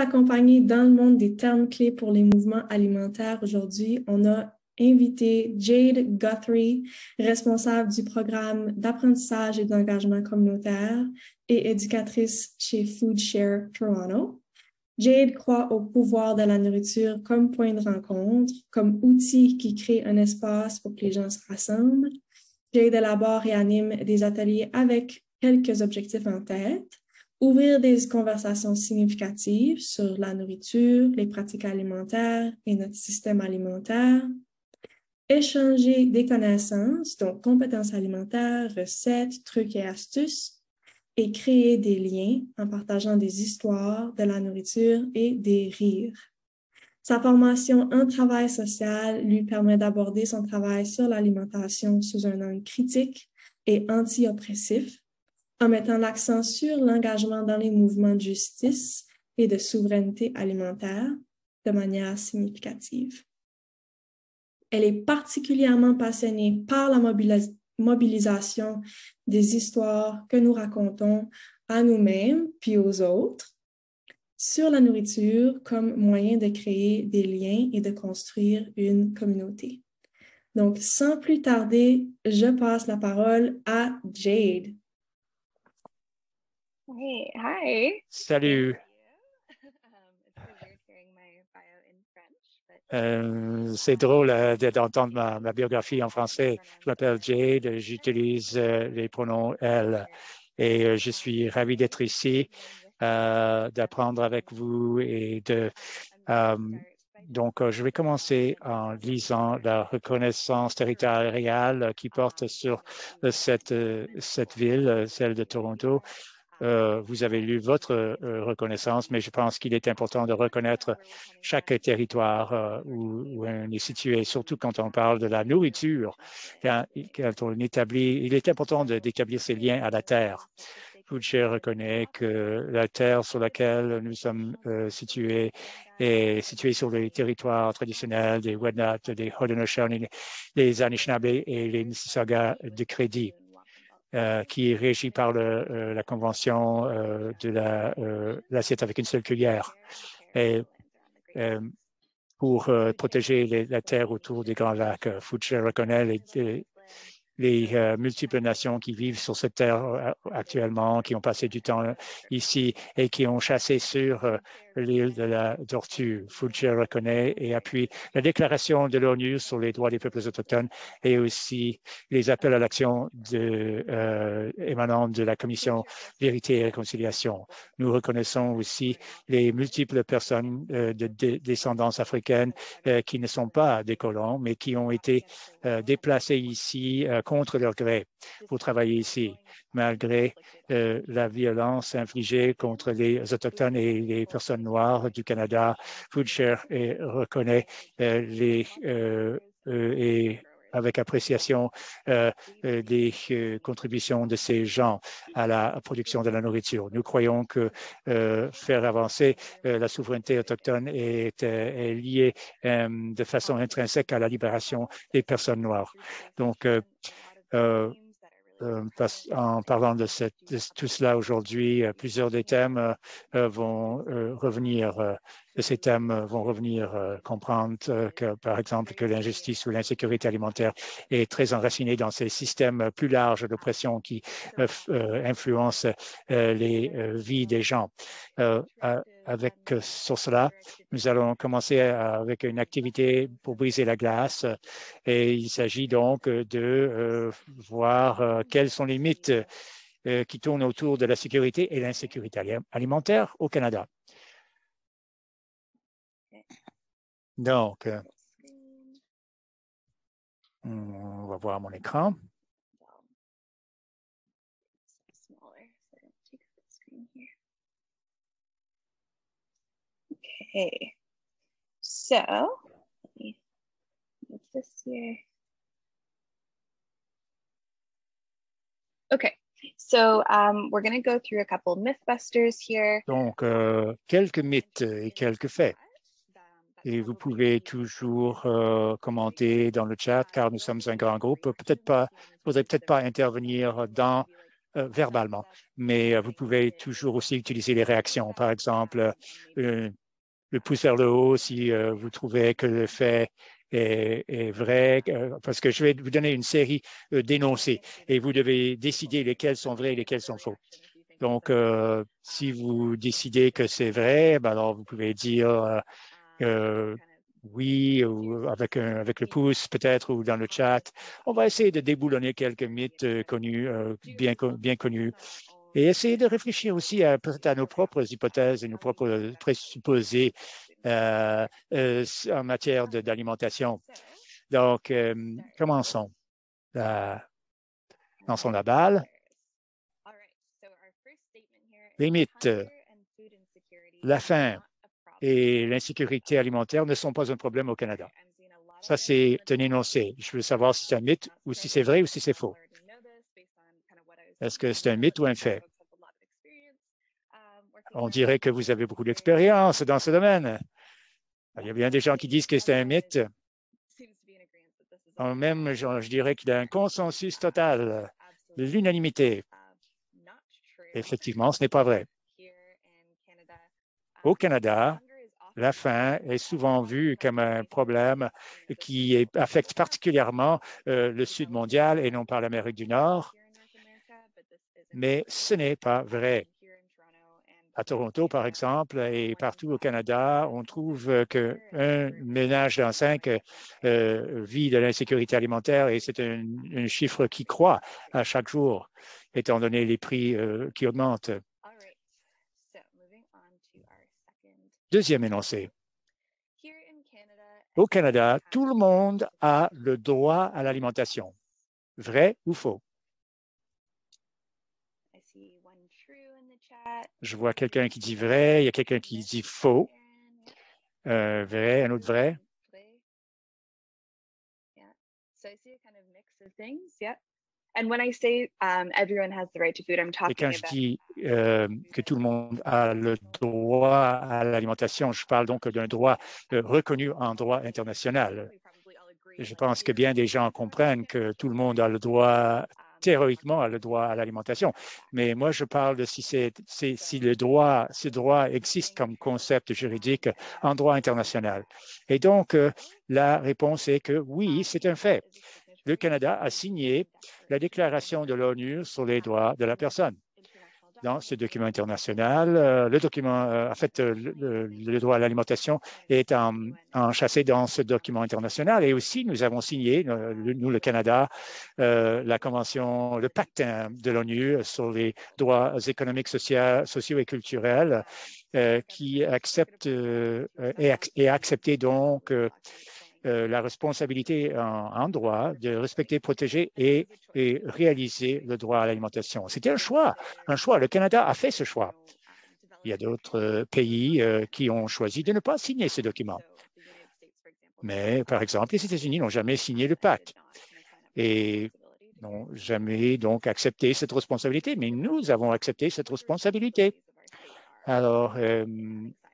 accompagner dans le monde des termes clés pour les mouvements alimentaires aujourd'hui, on a invité Jade Guthrie, responsable du programme d'apprentissage et d'engagement communautaire et éducatrice chez FoodShare Toronto. Jade croit au pouvoir de la nourriture comme point de rencontre, comme outil qui crée un espace pour que les gens se rassemblent. Jade élabore et anime des ateliers avec quelques objectifs en tête. Ouvrir des conversations significatives sur la nourriture, les pratiques alimentaires et notre système alimentaire. Échanger des connaissances, donc compétences alimentaires, recettes, trucs et astuces, et créer des liens en partageant des histoires de la nourriture et des rires. Sa formation en travail social lui permet d'aborder son travail sur l'alimentation sous un angle critique et anti-oppressif, en mettant l'accent sur l'engagement dans les mouvements de justice et de souveraineté alimentaire de manière significative. Elle est particulièrement passionnée par la mobilisation des histoires que nous racontons à nous-mêmes puis aux autres sur la nourriture comme moyen de créer des liens et de construire une communauté. Donc, sans plus tarder, je passe la parole à Jade. Hey, hi. Salut. C'est drôle d'entendre ma biographie en français. Je m'appelle Jade, j'utilise les pronoms elle et je suis ravi d'être ici, d'apprendre avec vous et donc, je vais commencer en lisant la reconnaissance territoriale qui porte sur cette ville, celle de Toronto. Vous avez lu votre reconnaissance, mais je pense qu'il est important de reconnaître chaque territoire où on est situé, surtout quand on parle de la nourriture. Quand on établit, il est important d'établir ces liens à la terre. FoodShare reconnaît que la terre sur laquelle nous sommes situés est située sur les territoires traditionnels des Wendat, des Haudenosaunee, des Anishinaabe et les Mississauga de Crédit. Qui est régi par la Convention de l'assiette avec une seule cuillère. Et pour protéger la terre autour des Grands Lacs, FoodShare reconnaît les multiples nations qui vivent sur cette terre actuellement, qui ont passé du temps ici et qui ont chassé sur l'île de la Tortue. FoodShare reconnaît et appuie la déclaration de l'ONU sur les droits des peuples autochtones et aussi les appels à l'action émanant de la Commission Vérité et Réconciliation. Nous reconnaissons aussi les multiples personnes de descendance africaine qui ne sont pas des colons, mais qui ont été déplacées ici contre leur gré pour travailler ici, malgré la violence infligée contre les Autochtones et les personnes noires du Canada. FoodShare reconnaît et avec appréciation des contributions de ces gens à la production de la nourriture. Nous croyons que faire avancer la souveraineté autochtone est lié de façon intrinsèque à la libération des personnes noires. Donc, en parlant de tout cela aujourd'hui, plusieurs des thèmes vont revenir. Ces thèmes vont revenir comprendre que, par exemple, que l'injustice ou l'insécurité alimentaire est très enracinée dans ces systèmes plus larges d'oppression qui influencent les vies des gens. Sur cela, nous allons commencer avec une activité pour briser la glace et il s'agit donc de voir quels sont les mythes qui tournent autour de la sécurité et l'insécurité alimentaire au Canada. Donc, on va voir mon écran. Okay, so let me move this here. Okay, so we're going to go through a couple mythbusters here. Donc, quelques mythes et quelques faits. Et vous pouvez toujours commenter dans le chat car nous sommes un grand groupe. Vous ne faudrait peut-être pas intervenir dans verbalement. Mais vous pouvez toujours aussi utiliser les réactions. Par exemple, le pouce vers le haut si vous trouvez que le fait est vrai, parce que je vais vous donner une série d'énoncés et vous devez décider lesquels sont vrais et lesquels sont faux. Donc, si vous décidez que c'est vrai, ben alors vous pouvez dire oui, ou avec le pouce peut-être, ou dans le chat. On va essayer de déboulonner quelques mythes connus, bien connus, et essayer de réfléchir aussi peut-être à nos propres hypothèses et nos propres présupposés en matière d'alimentation. Donc, commençons. Lançons la balle. Les mythes, la faim et l'insécurité alimentaire ne sont pas un problème au Canada. Ça, c'est un énoncé. Je veux savoir si c'est un mythe ou si c'est vrai ou si c'est faux. Est-ce que c'est un mythe ou un fait? On dirait que vous avez beaucoup d'expérience dans ce domaine. Il y a bien des gens qui disent que c'est un mythe. Même, je dirais qu'il y a un consensus total, l'unanimité. Effectivement, ce n'est pas vrai. Au Canada, la faim est souvent vue comme un problème qui affecte particulièrement le Sud mondial et non pas l'Amérique du Nord. Mais ce n'est pas vrai. À Toronto, par exemple, et partout au Canada, on trouve qu'un ménage dans 5 vit de l'insécurité alimentaire et c'est un chiffre qui croît à chaque jour, étant donné les prix qui augmentent. Deuxième énoncé. Au Canada, tout le monde a le droit à l'alimentation. Vrai ou faux? Je vois quelqu'un qui dit vrai, il y a quelqu'un qui dit faux. Vrai, un autre vrai. Et quand je dis que tout le monde a le droit à l'alimentation, je parle donc d'un droit reconnu en droit international. Je pense que bien des gens comprennent que tout le monde a le droit, théoriquement, a le droit à l'alimentation. Mais moi, je parle de si ce droit existe comme concept juridique en droit international. Et donc, la réponse est que oui, c'est un fait. Le Canada a signé la déclaration de l'ONU sur les droits de la personne. Dans ce document international, le droit à l'alimentation est enchâssé dans ce document international. Et aussi, nous avons signé, nous, le Canada, la convention, le pacte de l'ONU sur les droits économiques, sociaux et culturels qui accepte et a accepté donc la responsabilité en droit de respecter, protéger et réaliser le droit à l'alimentation. C'était un choix. Le Canada a fait ce choix. Il y a d'autres pays qui ont choisi de ne pas signer ce document. Mais, par exemple, les États-Unis n'ont jamais signé le pacte et n'ont jamais donc accepté cette responsabilité. Mais nous avons accepté cette responsabilité. Alors,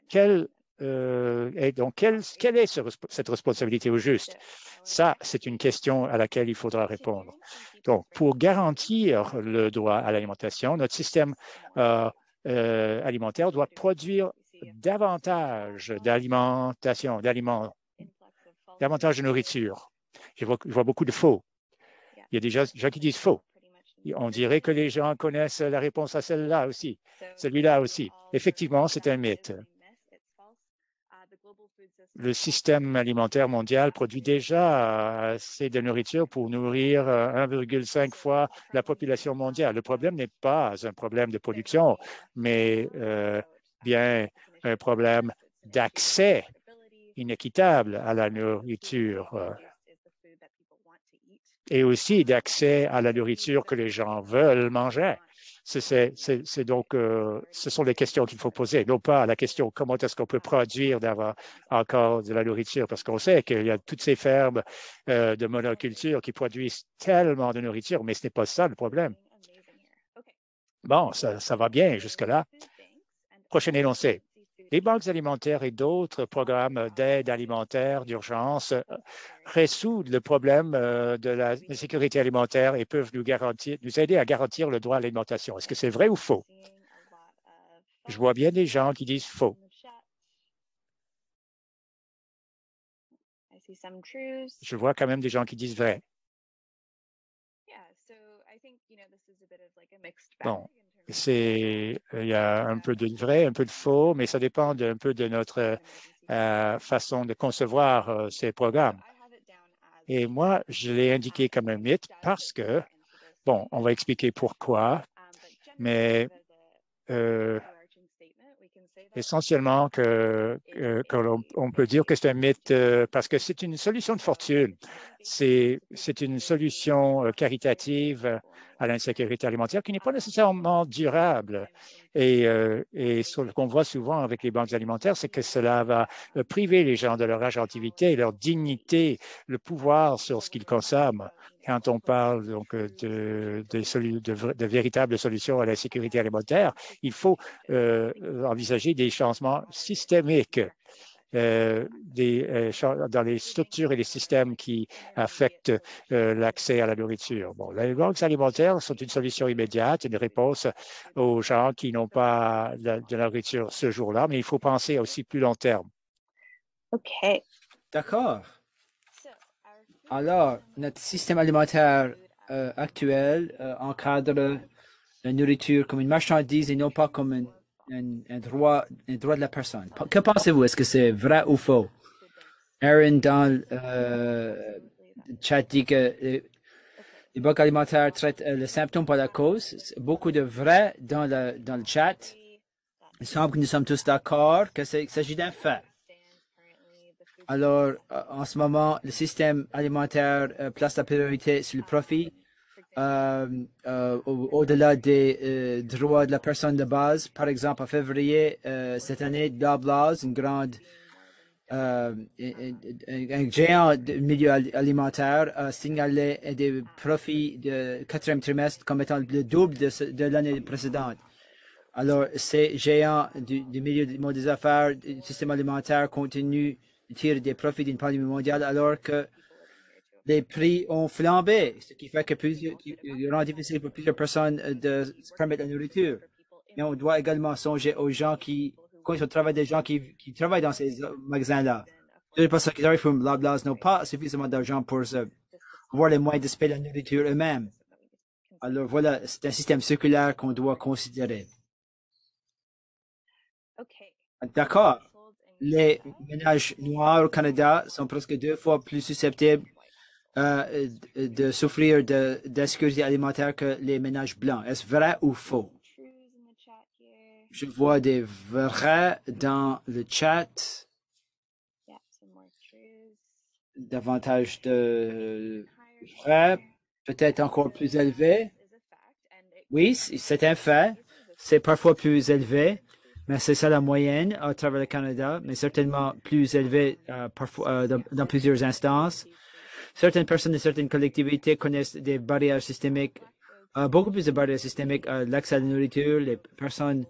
quelle est cette responsabilité au juste? Ça, c'est une question à laquelle il faudra répondre. Donc, pour garantir le droit à l'alimentation, notre système alimentaire doit produire davantage d'alimentation, davantage de nourriture. Je vois beaucoup de faux. Il y a des gens qui disent faux. On dirait que les gens connaissent la réponse à celle-là aussi, celui-là aussi. Effectivement, c'est un mythe. Le système alimentaire mondial produit déjà assez de nourriture pour nourrir 1,5 fois la population mondiale. Le problème n'est pas un problème de production, mais bien un problème d'accès inéquitable à la nourriture et aussi d'accès à la nourriture que les gens veulent manger. Donc, ce sont les questions qu'il faut poser, non pas la question comment est-ce qu'on peut produire d'avoir encore de la nourriture, parce qu'on sait qu'il y a toutes ces fermes de monoculture qui produisent tellement de nourriture, mais ce n'est pas ça le problème. Bon, ça va bien jusque-là. Prochain énoncé. Les banques alimentaires et d'autres programmes d'aide alimentaire d'urgence résoudent le problème de la sécurité alimentaire et peuvent nous aider à garantir le droit à l'alimentation. Est-ce que c'est vrai ou faux? Je vois bien des gens qui disent faux. Je vois quand même des gens qui disent vrai. Bon, il y a un peu de vrai, un peu de faux, mais ça dépend un peu de notre façon de concevoir ces programmes. Et moi, je l'ai indiqué comme un mythe parce que, bon, on va expliquer pourquoi, mais essentiellement on peut dire que c'est un mythe parce que c'est une solution de fortune. C'est une solution caritative à l'insécurité alimentaire qui n'est pas nécessairement durable. Et ce qu'on voit souvent avec les banques alimentaires, c'est que cela va priver les gens de leur agentivité, leur dignité, le pouvoir sur ce qu'ils consomment. Quand on parle donc de véritables solutions à la sécurité alimentaire, il faut envisager des changements systémiques dans les structures et les systèmes qui affectent l'accès à la nourriture. Bon, les banques alimentaires sont une solution immédiate, une réponse aux gens qui n'ont pas de nourriture ce jour-là, mais il faut penser aussi plus long terme. OK. D'accord. Alors, notre système alimentaire actuel encadre la nourriture comme une marchandise et non pas comme un droit de la personne. Que pensez-vous? Est-ce que c'est vrai ou faux? Aaron, dans le chat, dit que les banques alimentaires traitent le symptôme par la cause. Beaucoup de vrai dans le chat. Il semble que nous sommes tous d'accord qu'il s'agit d'un fait. Alors, en ce moment, le système alimentaire place la priorité sur le profit au-delà des droits de la personne de base. Par exemple, en février cette année, Loblaws, un géant du milieu alimentaire, a signalé des profits de quatrième trimestre comme étant le double de l'année précédente. Alors, ces géants du milieu des affaires, du système alimentaire continuent de tirer des profits d'une pandémie mondiale alors que les prix ont flambé, ce qui fait que rend difficile pour plusieurs personnes de se permettre la nourriture. Et on doit également songer aux gens qui travaillent des gens qui travaillent dans ces magasins-là. Les personnes qui travaillent pour Loblaws n'ont pas suffisamment d'argent pour avoir les moyens de se payer la nourriture eux-mêmes. Alors voilà, c'est un système circulaire qu'on doit considérer. D'accord. Les ménages noirs au Canada sont presque 2 fois plus susceptibles de souffrir d'insécurité alimentaire que les ménages blancs. Est-ce vrai ou faux? Je vois des vrais dans le chat. Davantage de vrai, peut-être encore plus élevé. Oui, c'est un fait. C'est parfois plus élevé, mais c'est ça la moyenne à travers le Canada, mais certainement plus élevé parfois dans plusieurs instances. Certaines personnes et certaines collectivités connaissent des barrières systémiques, beaucoup plus de barrières systémiques à l'accès à la nourriture, les personnes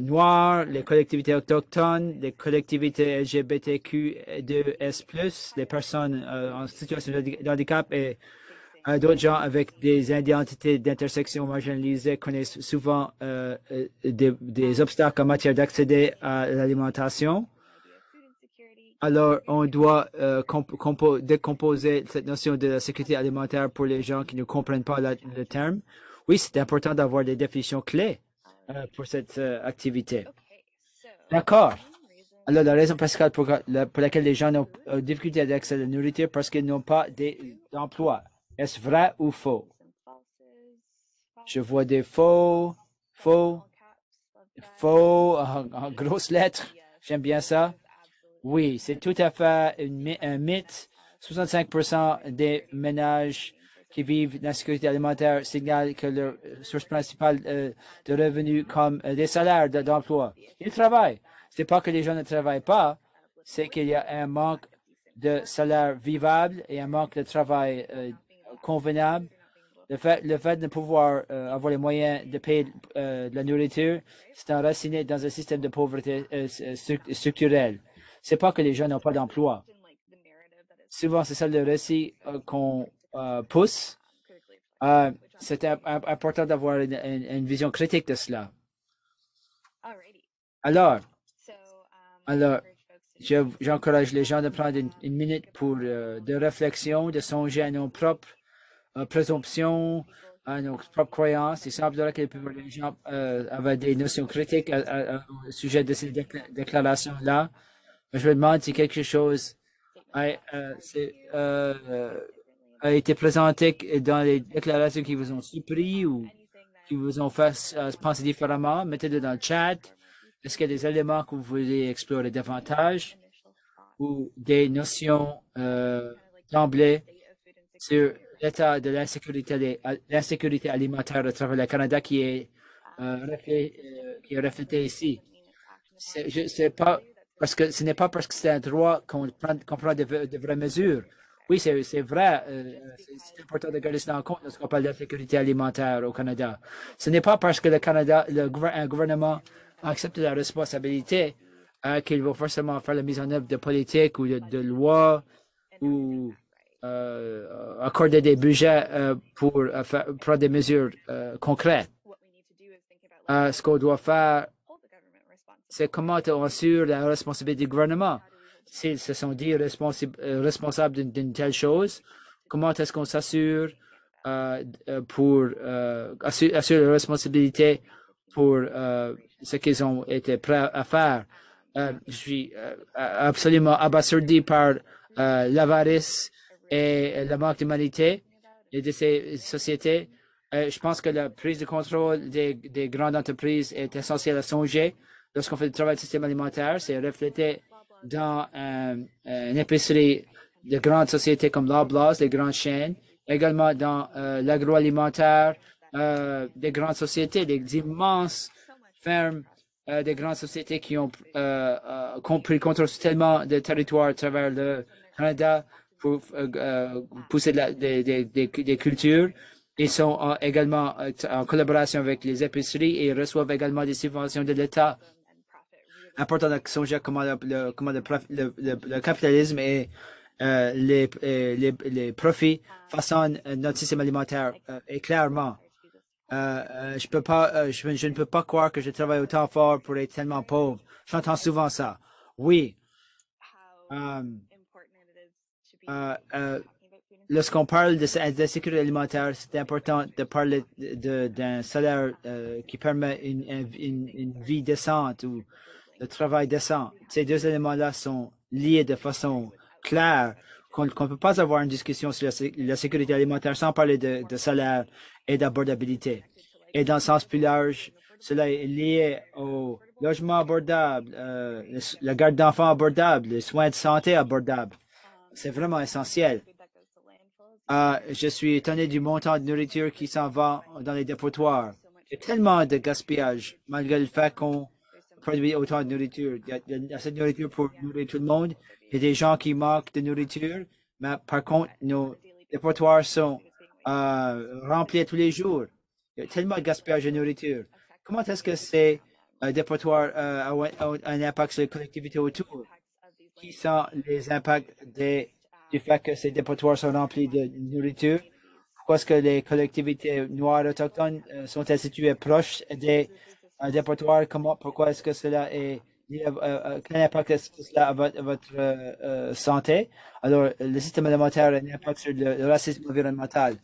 noires, les collectivités autochtones, les collectivités LGBTQ2S+, les personnes en situation de handicap et d'autres gens avec des identités d'intersection marginalisées connaissent souvent des obstacles en matière d'accéder à l'alimentation. Alors, on doit décomposer cette notion de la sécurité alimentaire pour les gens qui ne comprennent pas le terme. Oui, c'est important d'avoir des définitions clés pour cette activité. D'accord. Alors, la raison principale pour laquelle les gens ont difficulté d'accès à la nourriture, parce qu'ils n'ont pas d'emploi. Est-ce vrai ou faux? Je vois des faux en grosses lettres. J'aime bien ça. Oui, c'est tout à fait un mythe. 65% des ménages qui vivent dans la sécurité alimentaire signalent que leur source principale de revenus comme des salaires d'emploi. Ils travaillent. C'est pas que les gens ne travaillent pas, c'est qu'il y a un manque de salaire vivable et un manque de travail convenable. Le fait de pouvoir avoir les moyens de payer de la nourriture, c'est enraciné dans un système de pauvreté structurel. C'est pas que les gens n'ont pas d'emploi. Souvent, c'est ça le récit qu'on pousse. C'est important d'avoir une vision critique de cela. Alors, j'encourage les gens de prendre une minute pour de réflexion, de songer à nos propres présomptions, à nos propres croyances. Il semblerait que les gens avaient des notions critiques au sujet de ces déclarations-là. Je me demande si quelque chose a été présenté dans les déclarations qui vous ont surpris ou qui vous ont fait penser différemment. Mettez-le dans le chat. Est-ce qu'il y a des éléments que vous voulez explorer davantage ou des notions d'emblée sur l'état de l'insécurité alimentaire à travers le Canada qui est reflété ici? Ce n'est pas parce que c'est un droit qu'on prend de vraies mesures. Oui, c'est vrai. C'est important de garder cela en compte lorsqu'on parle de sécurité alimentaire au Canada. Ce n'est pas parce que un gouvernement accepte la responsabilité qu'il va forcément faire la mise en œuvre de politiques ou de lois ou accorder des budgets pour prendre des mesures concrètes. Ce qu'on doit faire, c'est comment on assure la responsabilité du gouvernement. S'ils se sont dit responsables d'une telle chose, comment est-ce qu'on s'assure pour assurer la responsabilité pour ce qu'ils ont été prêts à faire? Je suis absolument abasourdi par l'avarice et le manque d'humanité de ces sociétés. Je pense que la prise de contrôle des grandes entreprises est essentielle à songer. Lorsqu'on fait du travail du système alimentaire, c'est reflété dans une épicerie de grandes sociétés comme Loblaws, des grandes chaînes, également dans l'agroalimentaire, des grandes sociétés, des immenses fermes, des grandes sociétés qui ont pris le contrôle tellement de territoires à travers le Canada pour pousser des cultures. Ils sont également en collaboration avec les épiceries et reçoivent également des subventions de l'État. Important de songer comment le capitalisme et les profits façonnent notre système alimentaire. Et clairement, je ne peux pas croire que je travaille autant fort pour être tellement pauvre. J'entends souvent ça. Oui. Lorsqu'on parle de sécurité alimentaire, c'est important de parler d'un salaire qui permet une vie décente ou le travail décent. Ces deux éléments-là sont liés de façon claire, qu'on ne peut pas avoir une discussion sur la sécurité alimentaire sans parler de salaire et d'abordabilité. Et dans le sens plus large, cela est lié au logement abordable, la garde d'enfants abordable, les soins de santé abordables. C'est vraiment essentiel. Je suis étonné du montant de nourriture qui s'en va dans les dépotoirs. Il y a tellement de gaspillage, malgré le fait qu'on produit autant de nourriture. Il y a assez de nourriture pour nourrir tout le monde. Il y a des gens qui manquent de nourriture, mais par contre, nos dépotoirs sont remplis tous les jours. Il y a tellement de gaspillage de nourriture. Comment est-ce que ces dépotoirs ont un impact sur les collectivités autour? Qui sont les impacts du fait que ces dépotoirs sont remplis de nourriture? Pourquoi est-ce que les collectivités noires autochtones sont-elles situées proches des dépotoirs? Pourquoi est-ce que cela est quel impact est-ce que cela a à votre santé? Alors, le système alimentaire a un impact sur le racisme environnemental.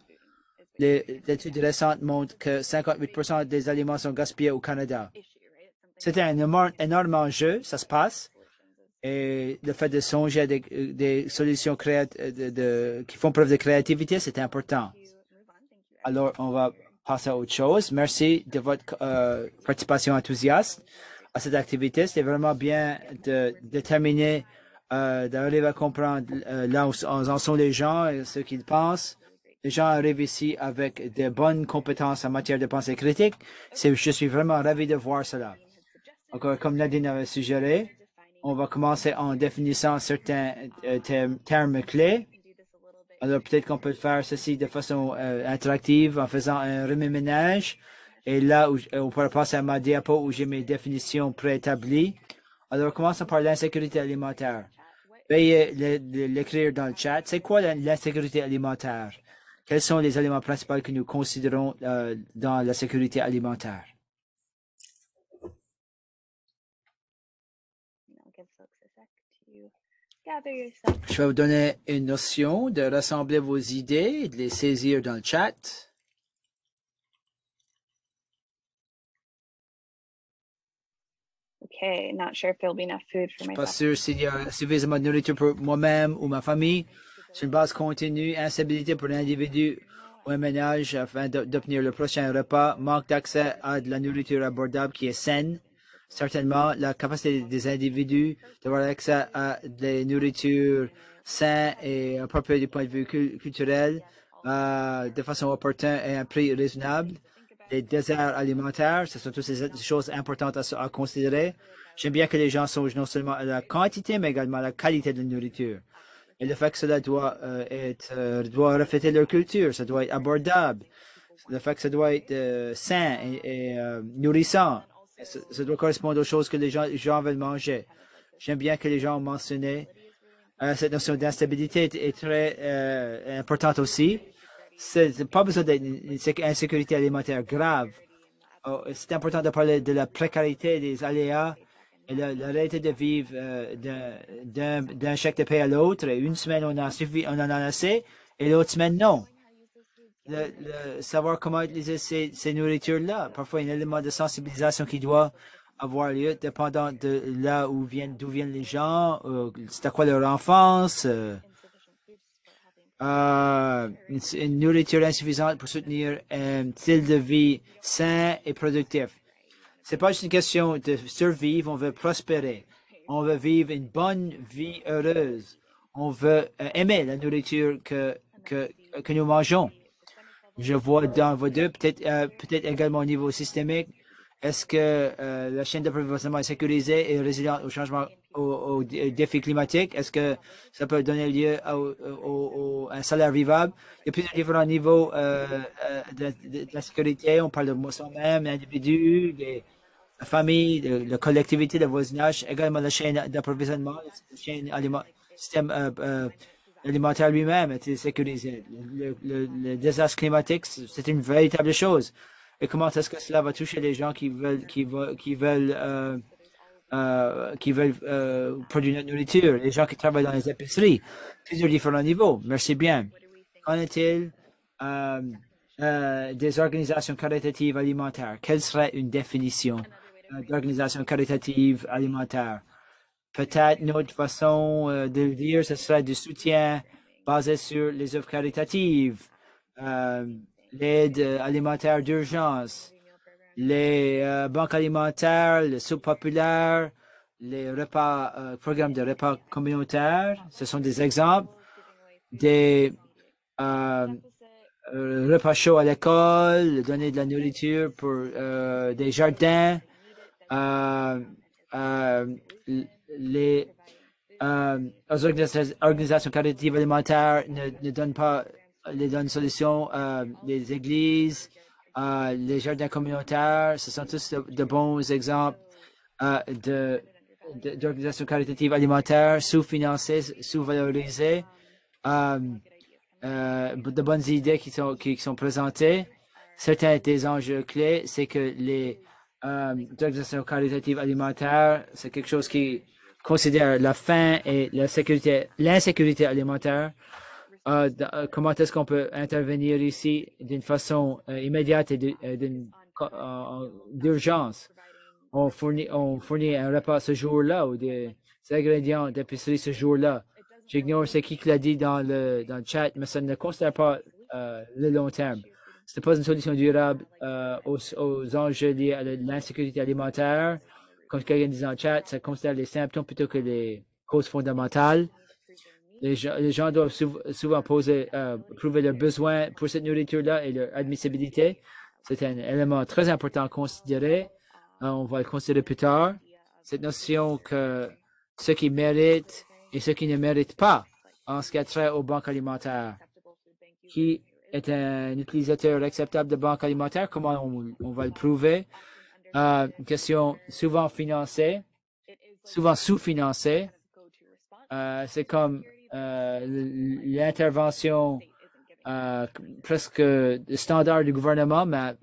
Les études récentes montrent que 58% des aliments sont gaspillés au Canada. C'est un énorme enjeu, ça se passe. Et le fait de songer à des solutions qui font preuve de créativité, c'est important. Alors, on va passer à autre chose. Merci de votre participation enthousiaste à cette activité. C'est vraiment bien de déterminer, d'arriver à comprendre là où en sont les gens et ce qu'ils pensent. Les gens arrivent ici avec de bonnes compétences en matière de pensée critique. Je suis vraiment ravi de voir cela. Encore, comme Nadine avait suggéré, on va commencer en définissant certains termes clés. Alors, peut-être qu'on peut faire ceci de façon interactive en faisant un remue-ménage. Et là, on pourra passer à ma diapo où j'ai mes définitions préétablies. Alors, commençons par l'insécurité alimentaire. Veuillez l'écrire dans le chat. C'est quoi l'insécurité alimentaire? Quels sont les éléments principaux que nous considérons dans la sécurité alimentaire? Je vais vous donner une notion de rassembler vos idées et de les saisir dans le chat. Okay, not sure if there'll be enough food for Je ne suis my pas sûr s'il y a suffisamment de nourriture pour moi-même ou ma famille. C'est une base continue, instabilité pour l'individu ou un ménage afin d'obtenir le prochain repas, manque d'accès à de la nourriture abordable qui est saine. Certainement, la capacité des individus d'avoir accès à des nourritures saines et appropriées du point de vue culturel de façon opportune et à un prix raisonnable. Les déserts alimentaires, ce sont toutes ces choses importantes à considérer. J'aime bien que les gens songent non seulement à la quantité, mais également à la qualité de la nourriture. Et le fait que cela doit refléter leur culture, ça doit être abordable. Le fait que ça doit être sain et nourrissant. Ça doit correspondre aux choses que les gens veulent manger. J'aime bien que les gens ont mentionné cette notion d'instabilité est très importante aussi. C'est pas besoin d'une insécurité alimentaire grave. C'est important de parler de la précarité des aléas et la réalité de vivre d'un chèque de paie à l'autre. Une semaine, on en a assez et l'autre semaine, non. Savoir comment utiliser ces nourritures-là. Parfois, il y a un élément de sensibilisation qui doit avoir lieu dépendant de là d'où viennent les gens, c'est à quoi leur enfance. Une nourriture insuffisante pour soutenir un style de vie sain et productif. C'est pas juste une question de survivre, on veut prospérer. On veut vivre une bonne vie heureuse. On veut aimer la nourriture que nous mangeons. Je vois dans vos deux, peut-être également au niveau systémique, est-ce que la chaîne d'approvisionnement est sécurisée et résiliente au changement, aux défis climatiques? Est-ce que ça peut donner lieu à un salaire vivable? Il y a plusieurs différents niveaux de la sécurité. On parle de soi-même, l'individu, la famille, la collectivité, le voisinage, également la chaîne d'approvisionnement, le système alimentaire lui-même est sécurisé. Le désastre climatique, c'est une véritable chose. Et comment est-ce que cela va toucher les gens qui veulent produire notre nourriture, les gens qui travaillent dans les épiceries, plusieurs différents niveaux. Merci bien. Qu'en est-il des organisations caritatives alimentaires? Quelle serait une définition d'organisation caritative alimentaire? Peut-être une autre façon de le dire, ce serait du soutien basé sur les œuvres caritatives, l'aide alimentaire d'urgence, les banques alimentaires, les soupes populaires, les repas, programmes de repas communautaires. Ce sont des exemples des repas chauds à l'école, donner de la nourriture pour des jardins, les organisations caritatives alimentaires ne donnent pas les bonnes solutions. Les églises, les jardins communautaires, ce sont tous de bons exemples d'organisations caritatives alimentaires sous-financées, sous-valorisées, de bonnes idées qui sont présentées. Certains des enjeux clés, c'est que les organisations caritatives alimentaires, c'est quelque chose qui considère la faim et l'insécurité alimentaire. Comment est-ce qu'on peut intervenir ici d'une façon immédiate et d'urgence? On fournit un repas ce jour-là ou des ingrédients d'épicerie ce jour-là. J'ignore ce qui l'a dit dans le chat, mais ça ne considère pas le long terme. Ce n'est pas une solution durable aux enjeux liés à l'insécurité alimentaire. Comme quelqu'un dit dans le chat, ça considère les symptômes plutôt que les causes fondamentales. Les gens doivent souvent prouver leurs besoins pour cette nourriture-là et leur admissibilité. C'est un élément très important à considérer. On va le considérer plus tard. Cette notion que ceux qui méritent et ceux qui ne méritent pas en ce qui a trait aux banques alimentaires. qui est un utilisateur acceptable de banque alimentaire? Comment on va le prouver? Une question souvent financée, souvent sous-financée. C'est comme l'intervention presque standard du gouvernement, mais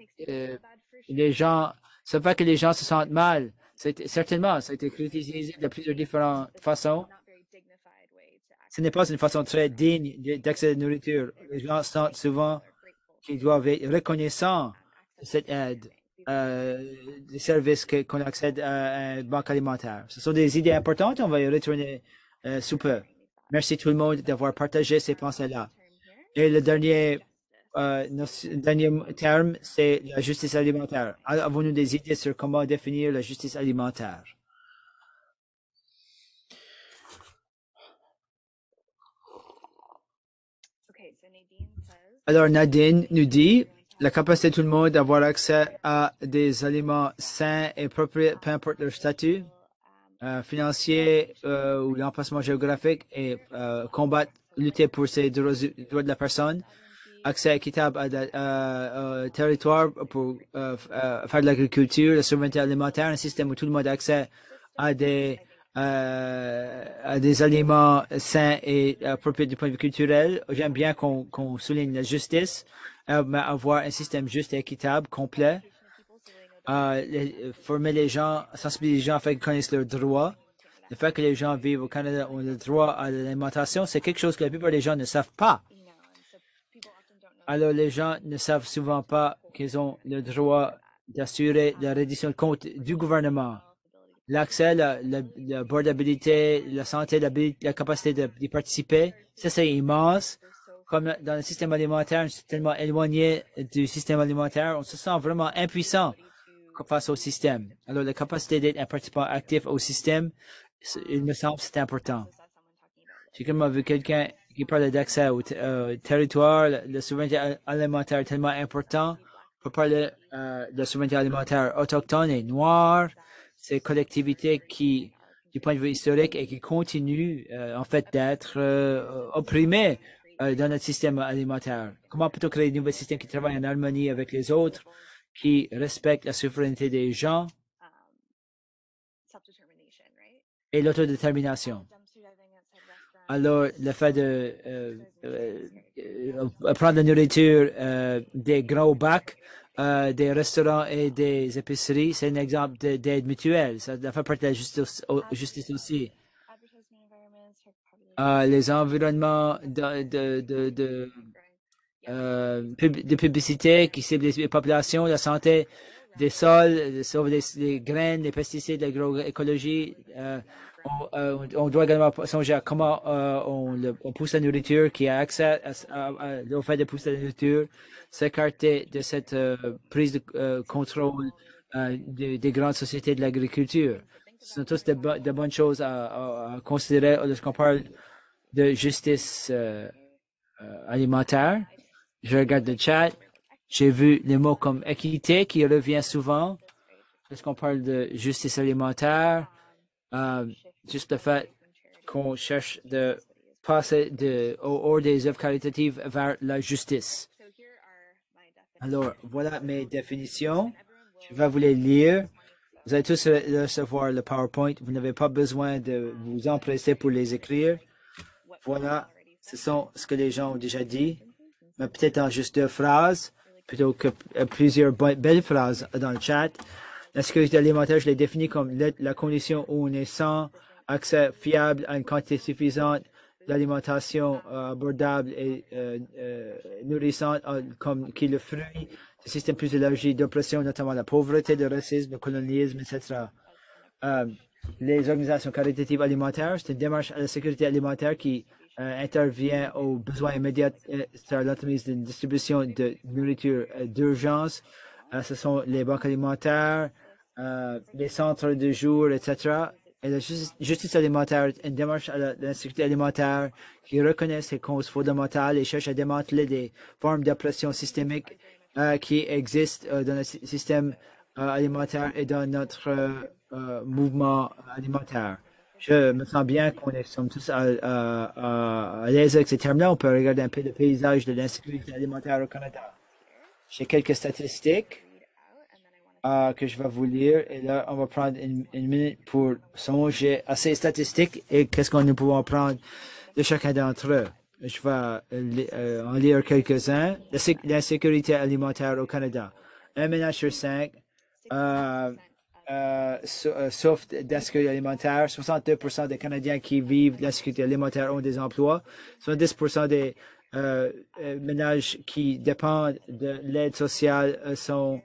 les gens, ça fait que les gens se sentent mal. Certainement, ça a été critiqué de plusieurs différentes façons. Ce n'est pas une façon très digne d'accès à la nourriture. Les gens sentent souvent qu'ils doivent être reconnaissants de cette aide, des services qu'on accède à une banque alimentaire. Ce sont des idées importantes. On va y retourner sous peu. Merci tout le monde d'avoir partagé ces pensées-là. Et le dernier terme, c'est la justice alimentaire. Avons-nous des idées sur comment définir la justice alimentaire? Alors, Nadine nous dit, la capacité de tout le monde d'avoir accès à des aliments sains et appropriés, peu importe leur statut financier ou l'emplacement géographique, et combattre, lutter pour ces droits de la personne, accès équitable à territoire pour faire de l'agriculture, la souveraineté alimentaire, un système où tout le monde a accès à des aliments sains et appropriés du point de vue culturel. J'aime bien qu'on souligne la justice, mais avoir un système juste et équitable, complet. Former les gens, sensibiliser les gens afin qu'ils connaissent leurs droits. Le fait que les gens vivent au Canada ont le droit à l'alimentation, c'est quelque chose que la plupart des gens ne savent pas. Alors, les gens ne savent souvent pas qu'ils ont le droit d'assurer la reddition de compte du gouvernement. L'accès, l'abordabilité, la santé, la capacité d'y participer, ça c'est immense. Comme dans le système alimentaire, c'est tellement éloigné du système alimentaire, on se sent vraiment impuissant face au système. Alors, la capacité d'être un participant actif au système, il me semble, c'est important. J'ai comme vu quelqu'un qui parle d'accès au territoire, la souveraineté alimentaire est tellement important. Pour parler de la souveraineté alimentaire autochtone et noire, ces collectivités qui, du point de vue historique, et qui continuent en fait d'être opprimées dans notre système alimentaire. Comment peut-on créer de nouveaux systèmes qui travaillent en harmonie avec les autres, qui respectent la souveraineté des gens et l'autodétermination? Alors, le fait de prendre la nourriture des gros bacs, des restaurants et des épiceries, c'est un exemple d'aide mutuelle. Ça fait partie de la justice aussi. Les environnements de publicité qui ciblent les populations, la santé des sols, sauver les graines, les pesticides, l'agroécologie. On doit également songer à comment on pousse la nourriture, qui a accès au fait de pousser la nourriture, s'écarter de cette prise de contrôle des grandes sociétés de l'agriculture. Ce sont tous de bonnes choses à considérer lorsqu'on parle de justice alimentaire. Je regarde le chat. J'ai vu les mots comme équité qui revient souvent lorsqu'on parle de justice alimentaire. Juste le fait qu'on cherche de passer hors des œuvres caritatives vers la justice. Alors, voilà mes définitions. Je vais vous les lire. Vous allez tous recevoir le PowerPoint. Vous n'avez pas besoin de vous empresser pour les écrire. Voilà, ce sont ce que les gens ont déjà dit, mais peut-être en juste 2 phrases, plutôt que plusieurs belles phrases dans le chat. La sécurité alimentaire, je l'ai définie comme la condition où on est sans accès fiable à une quantité suffisante d'alimentation abordable et nourrissante, comme qui est le fruit du système plus élargi d'oppression, notamment la pauvreté, le racisme, le colonialisme, etc. Les organisations caritatives alimentaires, c'est une démarche à la sécurité alimentaire qui intervient aux besoins immédiats, c'est-à-dire l'autonomie de distribution de nourriture d'urgence. Ce sont les banques alimentaires, les centres de jour, etc. Et la justice alimentaire est une démarche à la sécurité alimentaire qui reconnaît ces causes fondamentales et cherche à démanteler des formes d'oppression systémique qui existent dans le système alimentaire et dans notre mouvement alimentaire. je me sens bien qu'on sommes tous à l'aise avec ces termes-là. On peut regarder un peu le paysage de l'insécurité alimentaire au Canada. J'ai quelques statistiques que je vais vous lire. Et là, on va prendre une minute pour songer à ces statistiques et qu'est-ce que nous pouvons prendre de chacun d'entre eux. Je vais en lire quelques-uns. L'insécurité alimentaire au Canada. Un ménage sur 5 sauf d'insécurité alimentaire. 62% des Canadiens qui vivent l'insécurité alimentaire ont des emplois. 70% des ménages qui dépendent de l'aide sociale font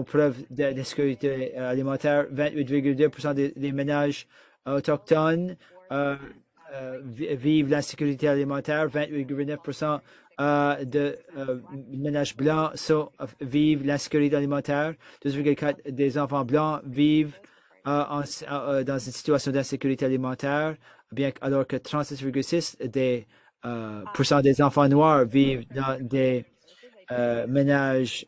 preuve d'insécurité alimentaire. 28,2% des ménages autochtones vivent l'insécurité alimentaire. 20,9% de ménages blancs vivent l'insécurité alimentaire. 12,4% des enfants blancs vivent dans une situation d'insécurité alimentaire, alors que 36,6% des enfants noirs vivent dans des ménages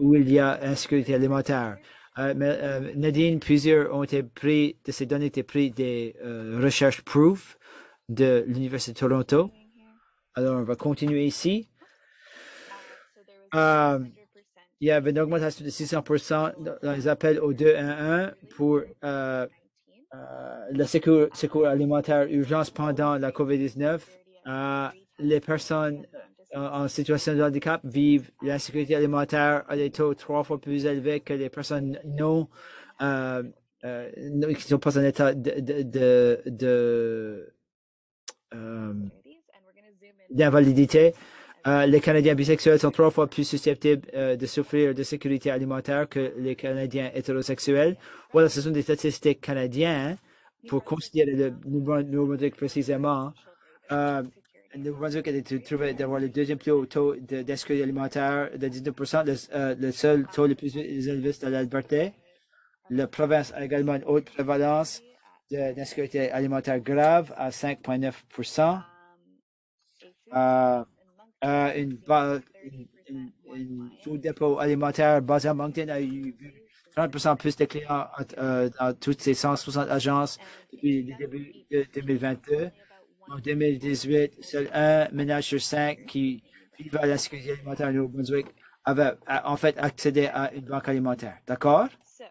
où il y a insécurité alimentaire. Nadine, plusieurs ont été pris, de ces données étaient prises des recherches Proof de l'Université de Toronto. Alors, on va continuer ici. Il y avait une augmentation de 600% dans les appels au 211 pour le secours alimentaire urgence pendant la COVID-19. Les personnes en situation de handicap vivent l'insécurité alimentaire à des taux 3 fois plus élevés que les personnes qui ne sont pas en état d'invalidité. Les Canadiens bisexuels sont 3 fois plus susceptibles de souffrir de sécurité alimentaire que les Canadiens hétérosexuels. Voilà, ce sont des statistiques canadiennes pour considérer le Nouveau-Brunswick précisément. Le Nouveau-Brunswick a été trouvé d'avoir le deuxième plus haut taux d'insécurité alimentaire de 19%. Le seul taux le plus élevé, c'est à l'Alberta. La province a également une haute prévalence d'insécurité alimentaire grave à 5,9%. Une food depot alimentaire basée à Moncton a eu 30% plus de clients dans toutes ces 160 agences depuis le début de 2022. En 2018, seul un ménage sur 5 qui vivait à la sécurité alimentaire au Nouveau-Brunswick avait en fait accédé à une banque alimentaire. D'accord? So,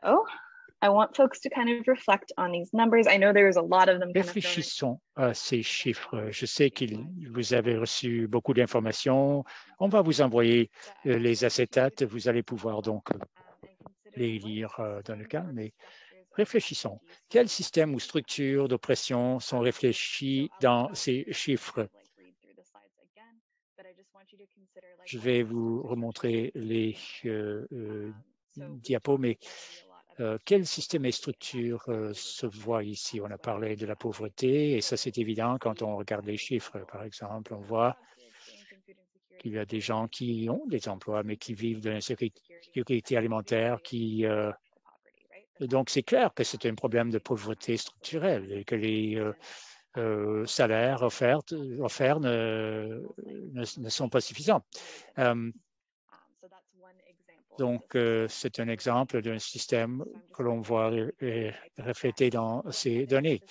I want folks to kind of reflect on these numbers. I know there's a lot of them. Réfléchissons à ces chiffres. Je sais que vous avez reçu beaucoup d'informations. On va vous envoyer les acétates. Vous allez pouvoir donc les lire dans le cas, mais réfléchissons. Quels systèmes ou structures d'oppression sont réfléchis dans ces chiffres? Je vais vous remontrer les diapos, mais quel système et structure se voit ici? On a parlé de la pauvreté et ça, c'est évident quand on regarde les chiffres. Par exemple, on voit qu'il y a des gens qui ont des emplois, mais qui vivent de l'insécurité alimentaire, donc, c'est clair que c'est un problème de pauvreté structurelle et que les salaires offerts ne sont pas suffisants. Donc, c'est un exemple d'un système que l'on voit reflété dans ces données.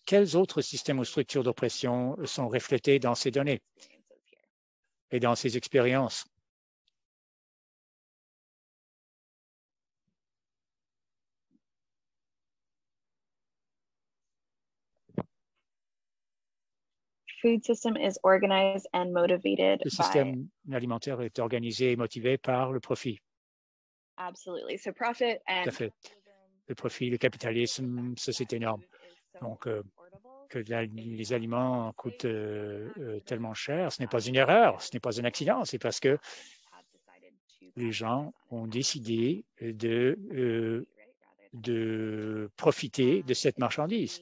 Quels autres systèmes ou structures d'oppression sont reflétés dans ces données et dans ces expériences? Food system is organized and motivated Le système alimentaire est organisé et motivé par le profit. Absolutely. So profit and tout à fait. Le profit, le capitalisme, ça c'est énorme. Donc, que les aliments coûtent tellement cher, ce n'est pas une erreur, ce n'est pas un accident, c'est parce que les gens ont décidé de profiter de cette marchandise.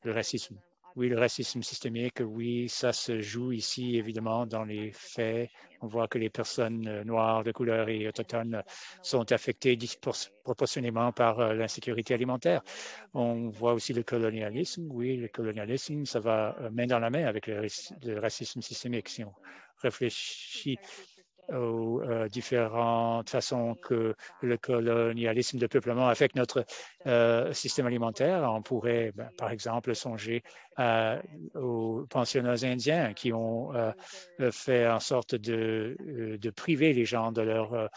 Le racisme. Oui, le racisme systémique, oui, ça se joue ici, évidemment, dans les faits. On voit que les personnes noires de couleur et autochtones sont affectées disproportionnellement par l'insécurité alimentaire. On voit aussi le colonialisme. Oui, le colonialisme, ça va main dans la main avec le racisme systémique. Si on réfléchit aux différentes façons que le colonialisme de peuplement affecte notre système alimentaire. On pourrait, par exemple, songer aux pensionnats indiens qui ont fait en sorte de priver les gens de leur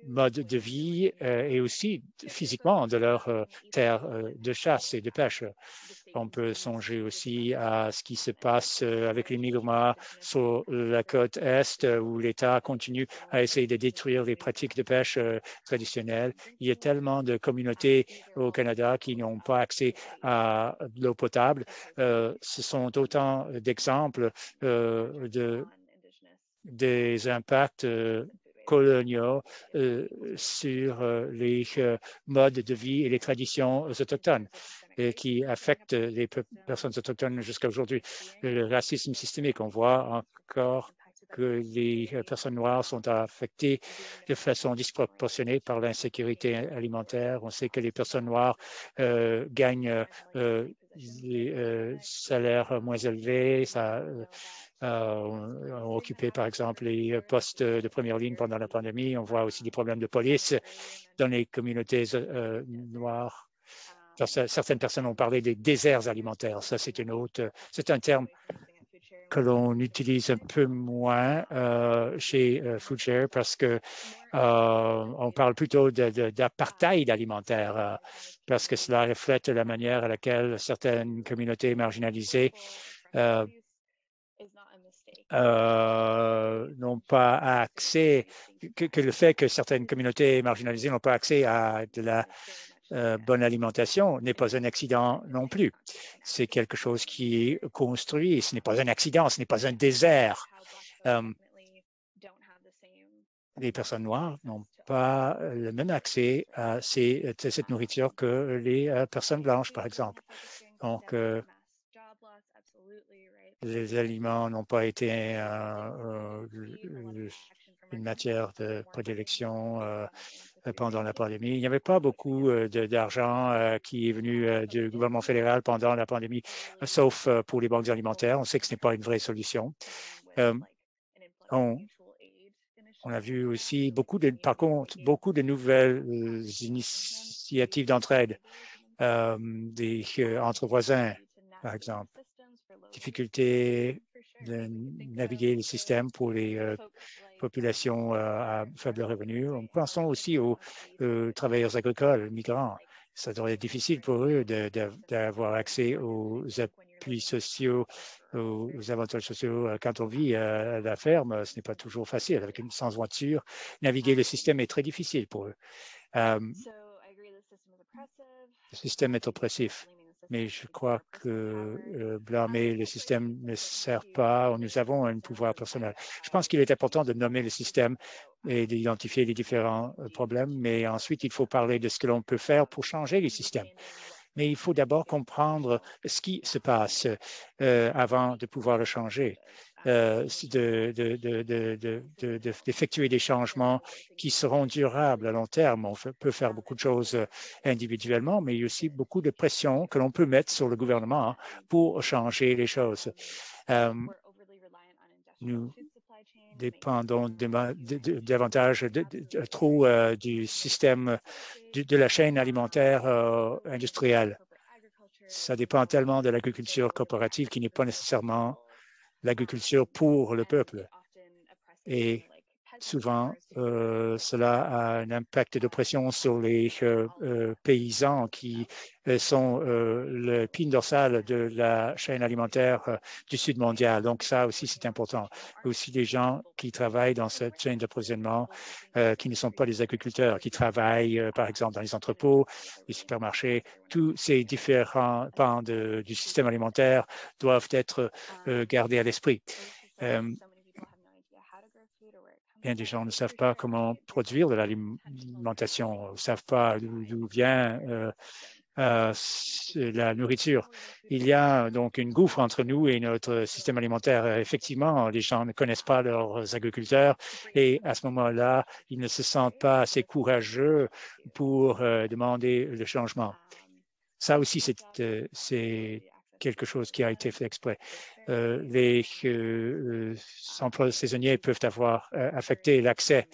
mode de vie et aussi physiquement de leur terre de chasse et de pêche. On peut songer aussi à ce qui se passe avec les migrants sur la côte Est où l'État continue à essayer de détruire les pratiques de pêche traditionnelles. Il y a tellement de communautés au Canada qui n'ont pas accès à l'eau potable. Ce sont autant d'exemples des impacts coloniaux sur les modes de vie et les traditions autochtones et qui affectent les personnes autochtones jusqu'à aujourd'hui. Le racisme systémique, on voit encore que les personnes noires sont affectées de façon disproportionnée par l'insécurité alimentaire. On sait que les personnes noires gagnent des salaires moins élevés, ont occupé, par exemple, les postes de première ligne pendant la pandémie. On voit aussi des problèmes de police dans les communautés noires. Certaines personnes ont parlé des déserts alimentaires. Ça, c'est un terme que l'on utilise un peu moins chez FoodShare parce que on parle plutôt d'apartheid alimentaire parce que cela reflète la manière à laquelle certaines communautés marginalisées n'ont pas accès, que le fait que certaines communautés marginalisées n'ont pas accès à de la bonne alimentation n'est pas un accident non plus. C'est quelque chose qui est construit. Ce n'est pas un accident, ce n'est pas un désert. Les personnes noires n'ont pas le même accès à cette nourriture que les personnes blanches, par exemple. Donc, les aliments n'ont pas été une matière de prédilection pendant la pandémie. Il n'y avait pas beaucoup d'argent qui est venu du gouvernement fédéral pendant la pandémie, sauf pour les banques alimentaires. On sait que ce n'est pas une vraie solution. On a vu aussi par contre, beaucoup de nouvelles initiatives d'entraide entre voisins, par exemple. Difficulté de naviguer le système pour les populations à faible revenu. Pensons aussi aux travailleurs agricoles, migrants. Ça devrait être difficile pour eux d'avoir accès aux appuis sociaux, aux avantages sociaux. Quand on vit à la ferme, ce n'est pas toujours facile. Sans voiture, naviguer le système est très difficile pour eux. Le système est oppressif. Mais je crois que blâmer le système ne sert pas. Nous avons un pouvoir personnel. Je pense qu'il est important de nommer le système et d'identifier les différents problèmes, mais ensuite, il faut parler de ce que l'on peut faire pour changer les systèmes. Mais il faut d'abord comprendre ce qui se passe avant de pouvoir le changer. D'effectuer des changements qui seront durables à long terme. On peut faire beaucoup de choses individuellement, mais il y a aussi beaucoup de pression que l'on peut mettre sur le gouvernement pour changer les choses. Nous dépendons davantage trop du système de la chaîne alimentaire industrielle. Ça dépend tellement de l'agriculture coopérative qui n'est pas nécessairement l'agriculture pour le peuple. Et souvent, cela a un impact d'oppression sur les paysans qui sont l'épine dorsale de la chaîne alimentaire du Sud mondial. Donc, ça aussi, c'est important. Aussi, les gens qui travaillent dans cette chaîne d'approvisionnement, qui ne sont pas des agriculteurs, qui travaillent, par exemple, dans les entrepôts, les supermarchés, tous ces différents pans du système alimentaire doivent être gardés à l'esprit. Bien des gens ne savent pas comment produire de l'alimentation, ne savent pas d'où vient la nourriture. Il y a donc une gouffre entre nous et notre système alimentaire. Effectivement, les gens ne connaissent pas leurs agriculteurs et à ce moment-là, ils ne se sentent pas assez courageux pour demander le changement. Ça aussi, c'est quelque chose qui a été fait exprès. Les emplois saisonniers peuvent avoir affecté l'accès.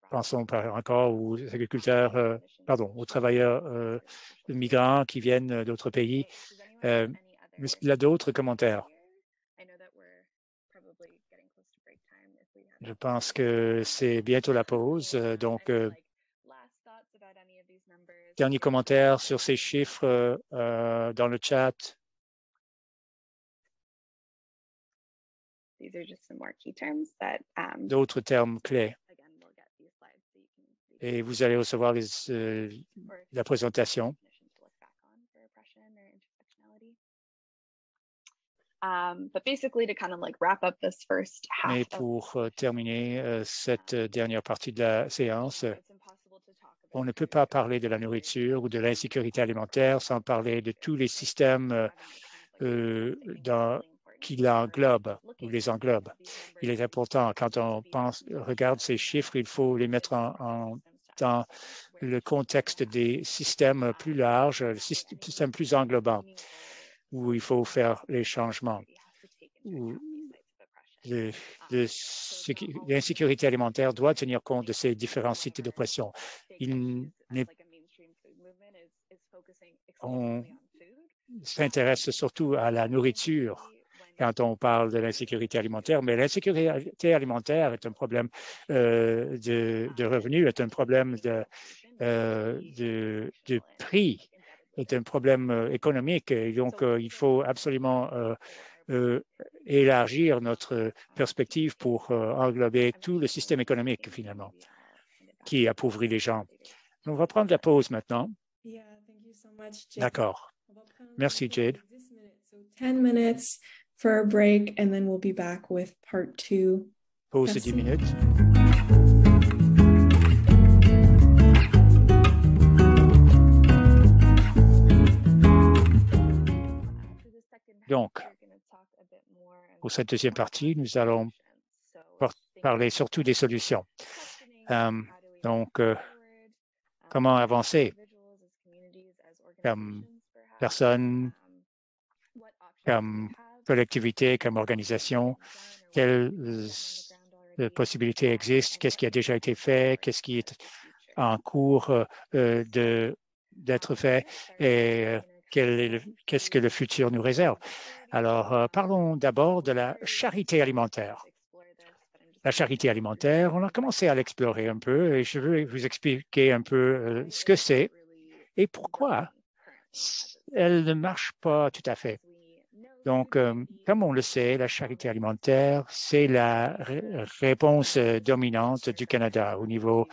Pensons encore aux agriculteurs, aux travailleurs migrants qui viennent d'autres pays. Est-ce qu'il y a d'autres commentaires? Je pense que c'est bientôt la pause. Donc, dernier commentaire sur ces chiffres dans le chat. D'autres termes clés. Et vous allez recevoir la présentation. Mais pour terminer cette dernière partie de la séance, on ne peut pas parler de la nourriture ou de l'insécurité alimentaire sans parler de tous les systèmes qui l'englobent ou les englobent. Il est important, quand on regarde ces chiffres, il faut les mettre dans le contexte des systèmes plus larges, le système plus englobant, où il faut faire les changements. L'insécurité alimentaire doit tenir compte de ces différents sites d'oppression. On s'intéresse surtout à la nourriture quand on parle de l'insécurité alimentaire, mais l'insécurité alimentaire est un problème de revenus, est un problème de prix, est un problème économique. Et donc, il faut absolument élargir notre perspective pour englober tout le système économique, finalement, qui appauvrit les gens. On va prendre la pause maintenant. D'accord. Merci, Jade. 10 minutes for a break, and then we'll be back with part 2. Pause de 10 minutes. Donc, pour cette deuxième partie, nous allons parler surtout des solutions. Comment avancer comme personne, comme collectivité, comme organisation, quelles possibilités existent, qu'est-ce qui a déjà été fait, qu'est-ce qui est en cours d'être fait et qu'est-ce que le futur nous réserve. Alors, parlons d'abord de la charité alimentaire. La charité alimentaire, on a commencé à l'explorer un peu et je veux vous expliquer un peu ce que c'est et pourquoi elle ne marche pas tout à fait. Donc, comme on le sait, la charité alimentaire, c'est la réponse dominante du Canada au niveau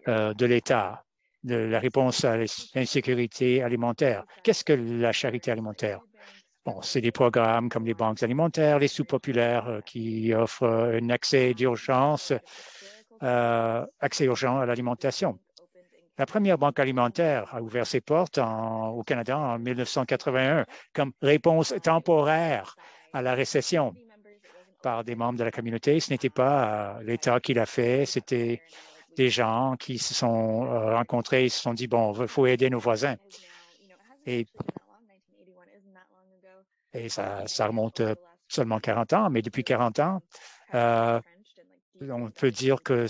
de l'État, de la réponse à l'insécurité alimentaire. Qu'est-ce que la charité alimentaire? Bon, c'est des programmes comme les banques alimentaires, les sous-populaires qui offrent un accès d'urgence, accès urgent à l'alimentation. La première banque alimentaire a ouvert ses portes au Canada en 1981 comme réponse temporaire à la récession par des membres de la communauté. Ce n'était pas l'État qui l'a fait, c'était des gens qui se sont rencontrés, ils se sont dit, bon, il faut aider nos voisins. Et ça remonte seulement 40 ans, mais depuis 40 ans, on peut dire que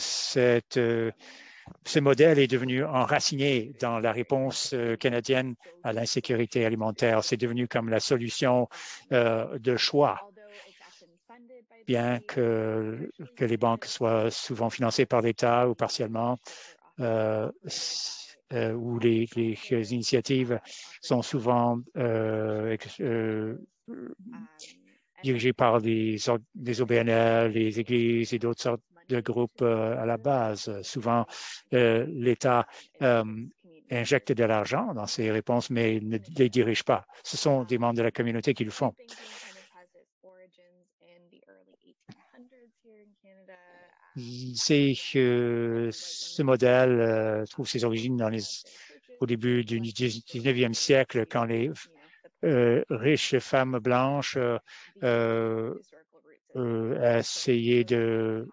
ce modèle est devenu enraciné dans la réponse canadienne à l'insécurité alimentaire. C'est devenu comme la solution de choix, bien que les banques soient souvent financées par l'État ou partiellement, où les initiatives sont souvent dirigées par les OBNL, les églises et d'autres sortes de groupes à la base. Souvent, l'État injecte de l'argent dans ces réponses, mais ne les dirige pas. Ce sont des membres de la communauté qui le font. Ce modèle trouve ses origines au début du 19e siècle, quand les riches femmes blanches essayaient de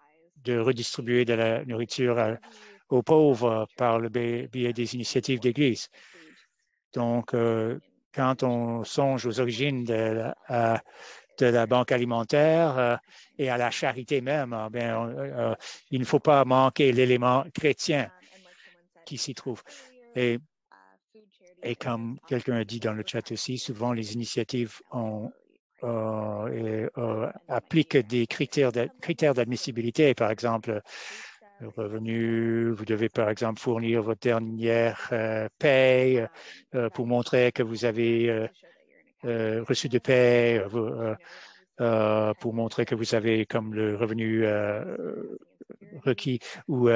redistribuer de la nourriture aux pauvres par le biais des initiatives d'Église. Donc, quand on songe aux origines de la banque alimentaire et à la charité même, il ne faut pas manquer l'élément chrétien qui s'y trouve. Et comme quelqu'un a dit dans le chat aussi, souvent les initiatives appliquent des critères d'admissibilité. Par exemple, le revenu, vous devez par exemple fournir votre dernière paye pour montrer que vous avez reçu de paie, pour montrer que vous avez comme le revenu requis ou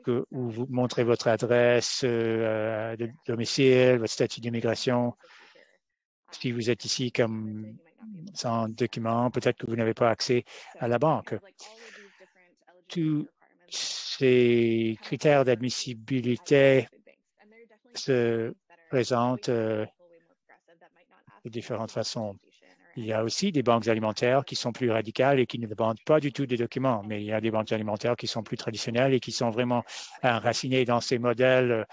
vous montrez votre adresse de domicile, votre statut d'immigration. Si vous êtes ici comme sans document, peut-être que vous n'avez pas accès à la banque. Tous ces critères d'admissibilité se présentent de différentes façons. Il y a aussi des banques alimentaires qui sont plus radicales et qui ne demandent pas du tout des documents, mais il y a des banques alimentaires qui sont plus traditionnelles et qui sont vraiment enracinées dans ces modèles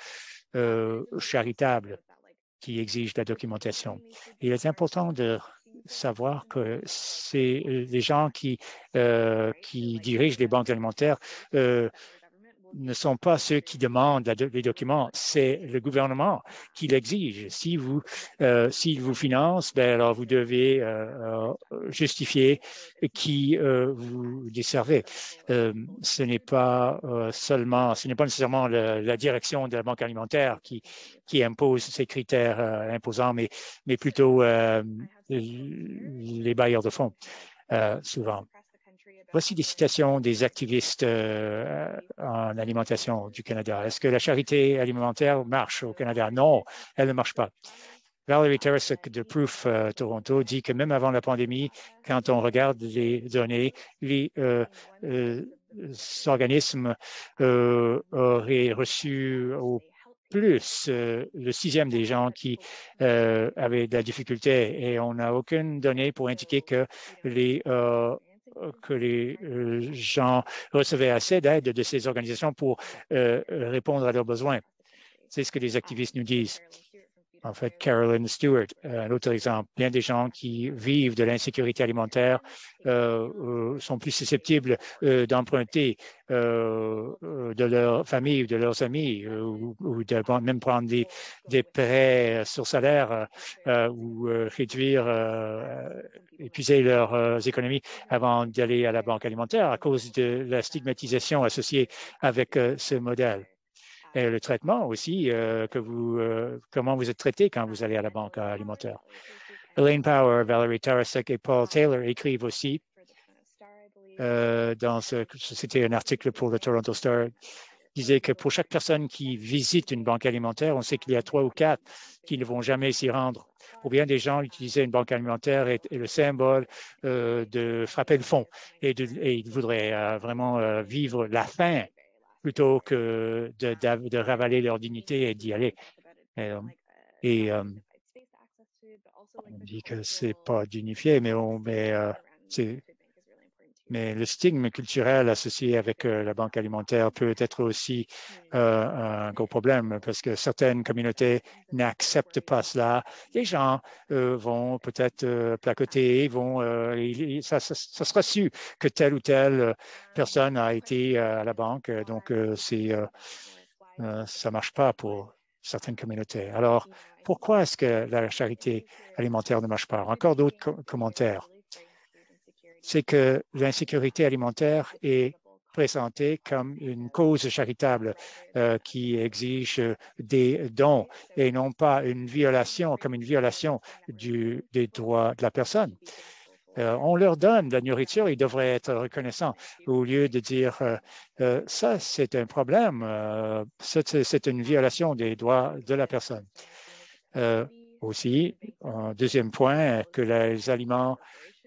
charitables qui exigent la documentation. Il est important de savoir que c'est les gens qui dirigent les banques alimentaires ne sont pas ceux qui demandent les documents, c'est le gouvernement qui l'exige. S'il vous finance, alors vous devez justifier qui vous desservez. Ce n'est pas nécessairement la direction de la banque alimentaire qui impose ces critères imposants, mais plutôt les bailleurs de fonds, souvent. Voici des citations des activistes en alimentation du Canada. Est-ce que la charité alimentaire marche au Canada? Non, elle ne marche pas. Valerie Tarasuk de Proof Toronto dit que même avant la pandémie, quand on regarde les données, les organismes auraient reçu au plus le 6e des gens qui avaient de la difficulté. Et on n'a aucune donnée pour indiquer que les gens recevaient assez d'aide de ces organisations pour répondre à leurs besoins. C'est ce que les activistes nous disent. En fait, Carolyn Stewart, un autre exemple, bien des gens qui vivent de l'insécurité alimentaire sont plus susceptibles d'emprunter de leur famille ou de leurs amis ou de même prendre des prêts sur salaire ou réduire, épuiser leurs économies avant d'aller à la banque alimentaire à cause de la stigmatisation associée avec ce modèle. Et le traitement aussi, comment vous êtes traité quand vous allez à la banque alimentaire. Elaine Power, Valerie Tarasuk et Paul Taylor écrivent aussi c'était un article pour le Toronto Star, disait que pour chaque personne qui visite une banque alimentaire, on sait qu'il y a 3 ou 4 qui ne vont jamais s'y rendre. Pour bien des gens, utiliser une banque alimentaire est le symbole de frapper le fond et ils voudraient vraiment vivre la faim plutôt que de ravaler leur dignité et d'y aller. On dit que c'est pas d'unifier, mais le stigme culturel associé avec la banque alimentaire peut être aussi un gros problème parce que certaines communautés n'acceptent pas cela. Les gens vont peut-être placoter, ça sera su que telle ou telle personne a été à la banque, donc ça marche pas pour certaines communautés. Alors, pourquoi est-ce que la charité alimentaire ne marche pas? Encore d'autres commentaires. C'est que l'insécurité alimentaire est présentée comme une cause charitable qui exige des dons et non pas une violation des droits de la personne. On leur donne de la nourriture, ils devraient être reconnaissants au lieu de dire ça, c'est un problème, c'est une violation des droits de la personne. Aussi, un deuxième point, que les aliments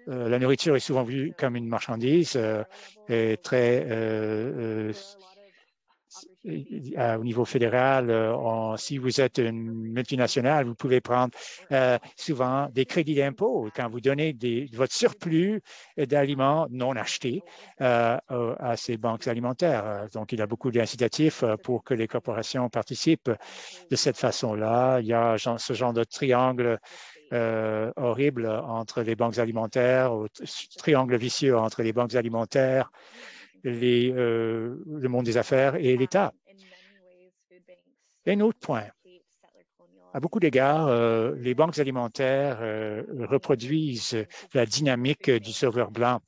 la nourriture est souvent vue comme une marchandise au niveau fédéral, si vous êtes une multinationale, vous pouvez prendre souvent des crédits d'impôt quand vous donnez votre surplus d'aliments non achetés à ces banques alimentaires. Donc, il y a beaucoup d'incitatifs pour que les corporations participent de cette façon-là. Il y a ce genre de triangle horrible entre les banques alimentaires, triangle vicieux entre les banques alimentaires, le monde des affaires et l'État. Un autre point, à beaucoup d'égards, les banques alimentaires reproduisent la dynamique du sauveur blanc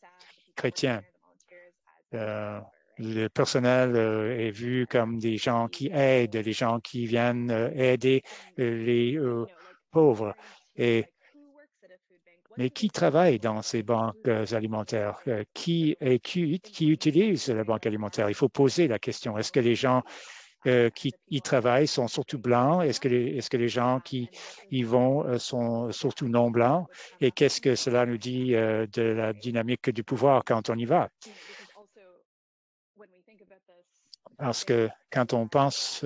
chrétien. Le personnel est vu comme des gens qui aident, les gens qui viennent aider les pauvres. Mais qui travaille dans ces banques alimentaires? Qui utilise la banque alimentaire? Il faut poser la question. Est-ce que les gens qui y travaillent sont surtout blancs? Est-ce que les gens qui y vont sont surtout non blancs? Et qu'est-ce que cela nous dit de la dynamique du pouvoir quand on y va? Parce que quand on pense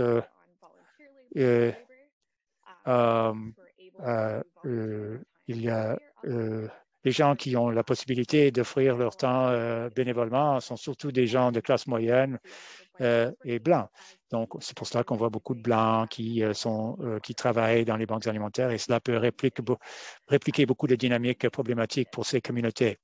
il y a les gens qui ont la possibilité d'offrir leur temps bénévolement sont surtout des gens de classe moyenne et blancs. Donc, c'est pour cela qu'on voit beaucoup de blancs qui travaillent dans les banques alimentaires et cela peut répliquer beaucoup de dynamiques problématiques pour ces communautés.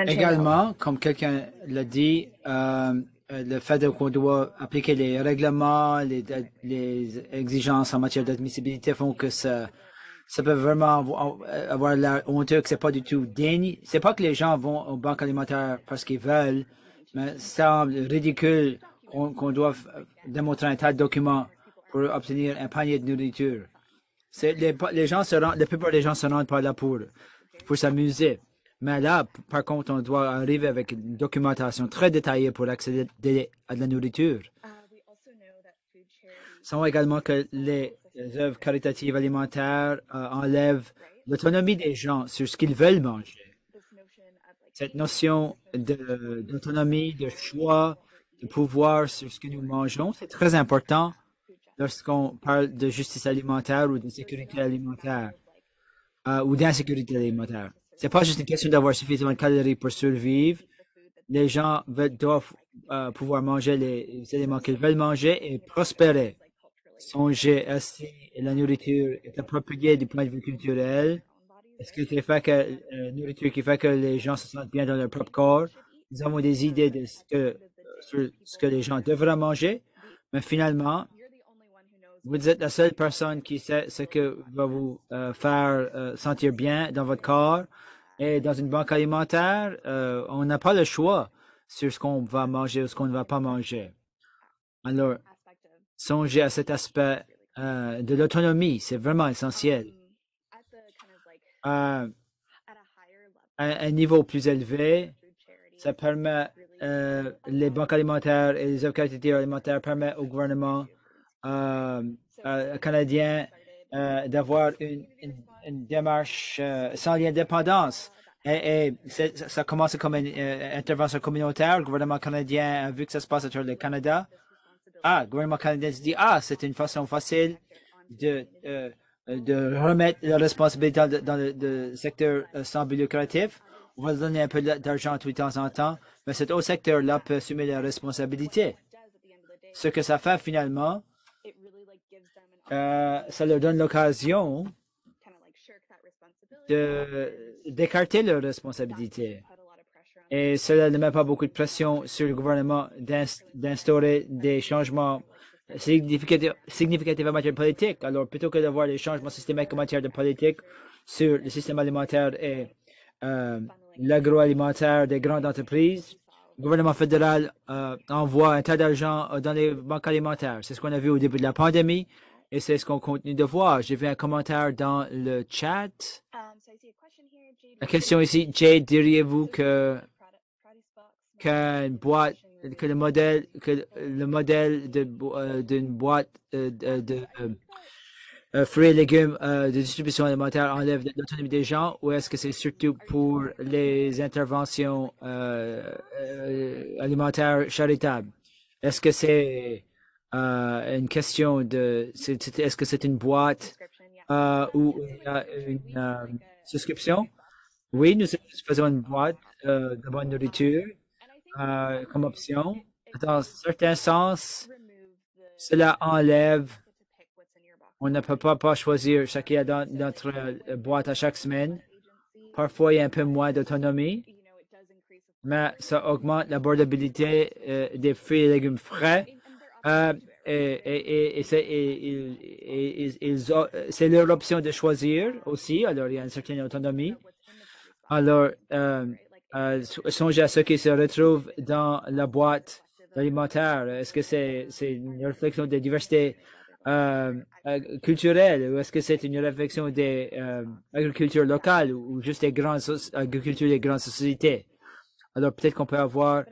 Également, comme quelqu'un l'a dit, le fait qu'on doit appliquer les règlements, les exigences en matière d'admissibilité font que ça peut vraiment avoir l'air honteux, que c'est pas du tout digne. C'est pas que les gens vont aux banques alimentaires parce qu'ils veulent, mais ça semble ridicule qu'on doive démontrer un tas de documents pour obtenir un panier de nourriture. La plupart des gens se rendent pas là pour s'amuser. Mais là, par contre, on doit arriver avec une documentation très détaillée pour accéder à de la nourriture. Savons également que les œuvres caritatives alimentaires enlèvent l'autonomie des gens sur ce qu'ils veulent manger. Cette notion d'autonomie, de choix, de pouvoir sur ce que nous mangeons, c'est très important lorsqu'on parle de justice alimentaire ou de sécurité alimentaire ou d'insécurité alimentaire. C'est pas juste une question d'avoir suffisamment de calories pour survivre. Les gens doivent pouvoir manger les éléments qu'ils veulent manger et prospérer. Songer si la nourriture est appropriée du point de vue culturel. Est-ce que c'est fait que nourriture qui fait que les gens se sentent bien dans leur propre corps? Nous avons des idées de sur ce que les gens devraient manger, mais finalement, vous êtes la seule personne qui sait ce que va vous faire sentir bien dans votre corps. Et dans une banque alimentaire, on n'a pas le choix sur ce qu'on va manger ou ce qu'on ne va pas manger. Alors, songer à cet aspect de l'autonomie, c'est vraiment essentiel. À un niveau plus élevé, ça permet, les banques alimentaires et les œuvres caritatives alimentaires permettent au gouvernement canadien d'avoir une démarche sans lien de dépendance. Et ça commence comme une intervention communautaire. Le gouvernement canadien a vu que ça se passe à travers le Canada. Le gouvernement canadien se dit, c'est une façon facile de remettre la responsabilité dans le secteur sans but lucratif. On va donner un peu d'argent tout de temps en temps, mais cet autre secteur-là peut assumer la responsabilité. Ce que ça fait finalement, ça leur donne l'occasion d'écarter leurs responsabilités. Et cela ne met pas beaucoup de pression sur le gouvernement d'instaurer des changements significatifs en matière de politique. Alors, plutôt que d'avoir des changements systémiques en matière de politique sur le système alimentaire et l'agroalimentaire des grandes entreprises, le gouvernement fédéral envoie un tas d'argent dans les banques alimentaires. C'est ce qu'on a vu au début de la pandémie et c'est ce qu'on continue de voir. J'ai vu un commentaire dans le chat. La question ici, Jade, diriez-vous que le modèle d'une boîte de fruits et légumes de distribution alimentaire enlève l'autonomie des gens ou est-ce que c'est surtout pour les interventions alimentaires charitables? Est-ce que c'est une question de, est-ce que c'est une boîte ou il y a une souscription? Oui, nous faisons une boîte de bonne nourriture comme option. Dans certains sens, cela enlève, on ne peut pas choisir ce qu'il y a dans notre boîte à chaque semaine. Parfois, il y a un peu moins d'autonomie, mais ça augmente l'abordabilité des fruits et légumes frais. Et c'est leur option de choisir aussi. Alors, il y a une certaine autonomie. Alors, songez à ce qui se retrouve dans la boîte alimentaire. Est-ce que c'est une réflexion de diversité culturelle ou est-ce que c'est une réflexion des agricultures locales ou juste des grandes agricultures des grandes sociétés? Alors, peut-être qu'on peut avoir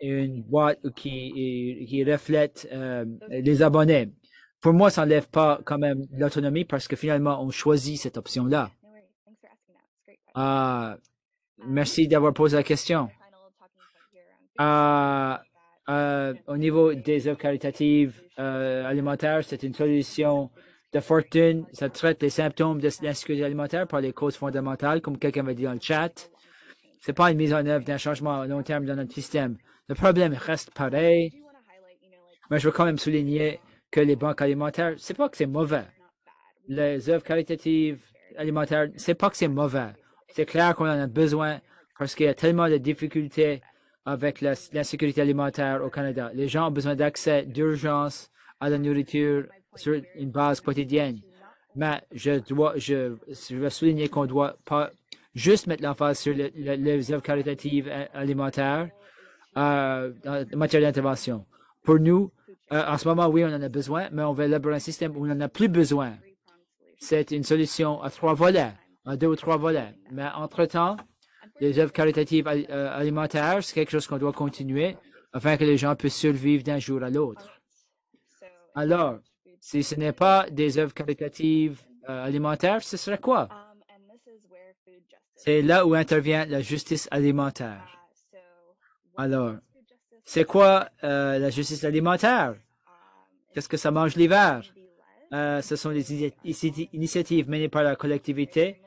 une boîte qui reflète les abonnés. Pour moi, ça n'enlève pas quand même l'autonomie parce que finalement, on choisit cette option-là. Merci d'avoir posé la question. Au niveau des œuvres caritatives alimentaires, c'est une solution de fortune. Ça traite les symptômes de l'insécurité alimentaire par les causes fondamentales, comme quelqu'un m'a dit dans le chat. C'est pas une mise en œuvre d'un changement à long terme dans notre système. Le problème reste pareil. Mais je veux quand même souligner que les banques alimentaires, c'est pas que c'est mauvais. Les œuvres caritatives alimentaires, c'est pas que c'est mauvais. C'est clair qu'on en a besoin parce qu'il y a tellement de difficultés avec l'insécurité alimentaire au Canada. Les gens ont besoin d'accès d'urgence à la nourriture sur une base quotidienne. Mais je veux souligner qu'on ne doit pas juste mettre l'emphase sur les œuvres caritatives alimentaires en matière d'intervention. Pour nous, en ce moment, oui, on en a besoin, mais on veut élaborer un système où on n'en a plus besoin. C'est une solution à 3 volets, à 2 ou 3 volets. Mais entre-temps, les œuvres caritatives alimentaires, c'est quelque chose qu'on doit continuer afin que les gens puissent survivre d'un jour à l'autre. Alors, si ce n'est pas des œuvres caritatives alimentaires, ce serait quoi? C'est là où intervient la justice alimentaire. Alors, c'est quoi la justice alimentaire? Qu'est-ce que ça mange l'hiver? Ce sont des initiatives menées par la collectivité.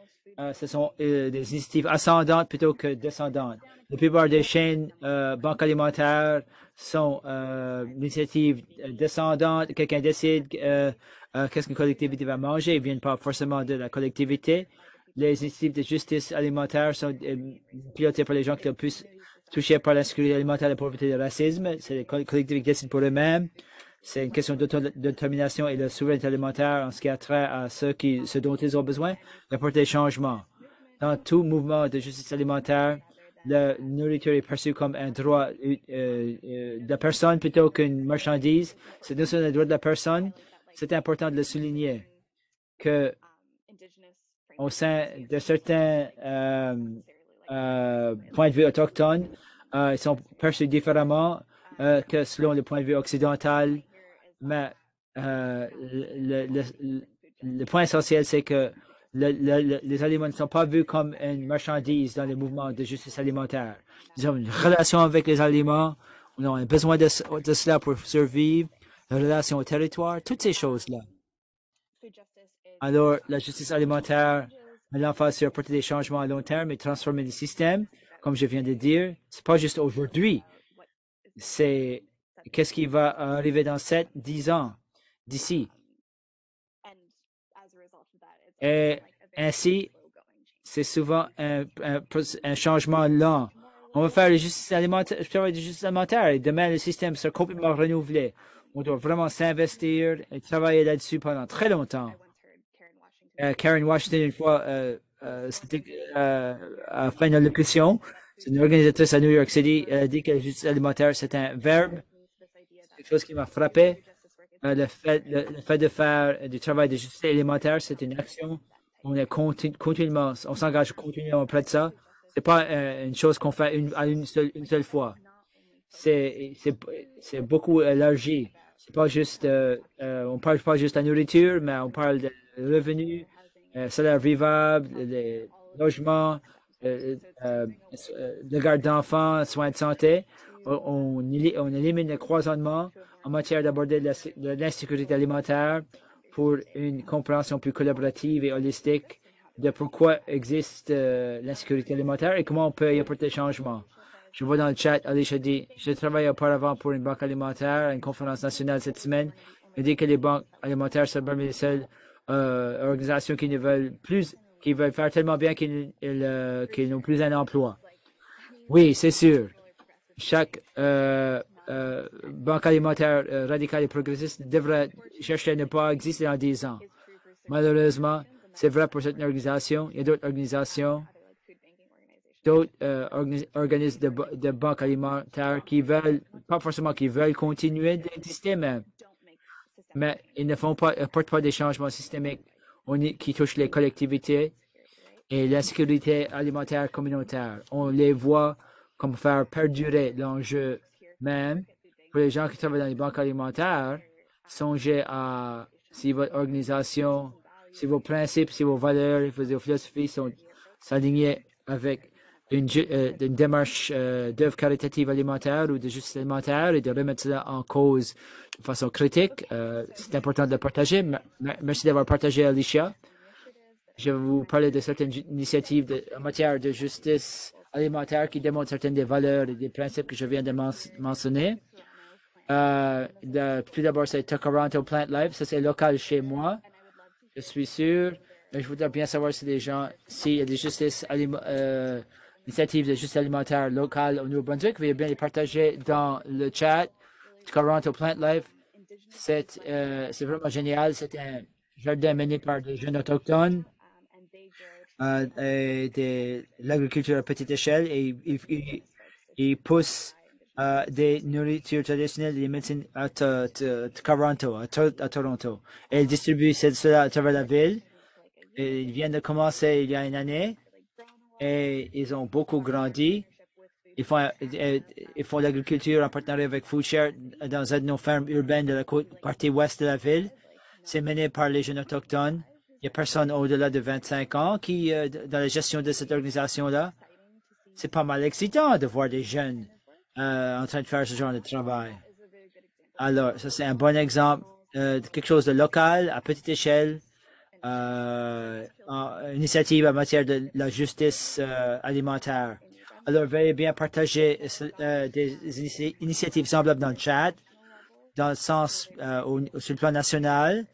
Ce sont des initiatives ascendantes plutôt que descendantes. La plupart des chaînes banques alimentaires sont initiatives descendantes. Quelqu'un décide qu'est-ce qu'une collectivité va manger. Ils ne viennent pas forcément de la collectivité. Les initiatives de justice alimentaire sont pilotées par les gens qui sont le plus touchés par l'insécurité alimentaire, la pauvreté et le racisme. C'est les collectivités qui décident pour eux-mêmes. C'est une question d'autodétermination et de souveraineté alimentaire en ce qui a trait à ce dont ils ont besoin d'apporter des changements. Dans tout mouvement de justice alimentaire, la nourriture est perçue comme un droit de la personne plutôt qu'une marchandise. C'est non seulement un droit de la personne, c'est important de le souligner que au sein de certains points de vue autochtones, ils sont perçus différemment que selon le point de vue occidental. Mais le point essentiel, c'est que les aliments ne sont pas vus comme une marchandise dans les mouvements de justice alimentaire. Ils ont une relation avec les aliments, on a besoin de cela pour survivre, la relation au territoire, toutes ces choses-là. Alors, la justice alimentaire met l'emphase sur apporter des changements à long terme et transformer les systèmes, comme je viens de dire. C'est pas juste aujourd'hui. C'est qu'est-ce qui va arriver dans 7, 10 ans d'ici. Et ainsi, c'est souvent un changement lent. On va faire la justice alimentaire et demain, le système sera complètement renouvelé. On doit vraiment s'investir et travailler là-dessus pendant très longtemps. Karen Washington, une fois, c'était à la fin de l'allocution, c'est une organisatrice à New York City, elle a dit que la justice alimentaire, c'est un verbe. C'est quelque chose qui m'a frappé. Le fait de faire du travail de justice alimentaire, c'est une action. On est continuellement, on s'engage continuellement auprès de ça. C'est pas une chose qu'on fait une seule fois. C'est beaucoup élargi. C'est pas juste, on parle pas juste de la nourriture, mais on parle de revenus, salaire vivable, des logements, de garde d'enfants, soins de santé. On élimine le cloisonnement en matière d'aborder de l'insécurité alimentaire pour une compréhension plus collaborative et holistique de pourquoi existe l'insécurité alimentaire et comment on peut y apporter changement. Je vois dans le chat, Alicia dit, je travaille auparavant pour une banque alimentaire à une conférence nationale cette semaine. Elle dit que les banques alimentaires sont parmi les seules organisations qui ne veulent plus, qui veulent faire tellement bien qu'ils n'ont plus un emploi. Oui, c'est sûr. Chaque banque alimentaire radicale et progressiste devrait chercher à ne pas exister dans 10 ans. Malheureusement, c'est vrai pour cette organisation. Il y a d'autres organisations, d'autres organismes de banques alimentaires qui veulent, pas forcément qui veulent continuer d'exister, mais ils ne apportent pas des changements systémiques qui touchent les collectivités et la sécurité alimentaire communautaire. On les voit comme faire perdurer l'enjeu même. Pour les gens qui travaillent dans les banques alimentaires, songez à si votre organisation, si vos principes, si vos valeurs, si vos philosophies sont alignés avec une démarche d'œuvre caritative alimentaire ou de justice alimentaire et de remettre cela en cause de façon critique. C'est important de le partager. Merci d'avoir partagé, Alicia. Je vais vous parler de certaines initiatives en matière de justice alimentaire qui démontrent certaines des valeurs et des principes que je viens de mentionner. Tout d'abord, c'est Toronto Plant Life. Ça, c'est local chez moi. Je suis sûr. Mais je voudrais bien savoir si les gens, s'il y a des initiatives de justice alimentaire locale au Nouveau-Brunswick, veuillez bien les partager dans le chat. Toronto Plant Life, c'est vraiment génial. C'est un jardin mené par des jeunes autochtones et de l'agriculture à petite échelle et ils poussent des nourritures traditionnelles et des médecines à Toronto, à Toronto. Et ils distribuent cela à travers la ville. Et ils viennent de commencer il y a une année et ils ont beaucoup grandi. Ils font l'agriculture en partenariat avec FoodShare dans une de nos fermes urbaines de la partie ouest de la ville. C'est mené par les jeunes autochtones. Il n'y a personne au-delà de 25 ans qui, dans la gestion de cette organisation-là. C'est pas mal excitant de voir des jeunes en train de faire ce genre de travail. Alors, ça c'est un bon exemple de quelque chose de local, à petite échelle, initiative en matière de la justice alimentaire. Alors, veuillez bien partager des initiatives semblables dans le chat, dans le sens, sur le plan national.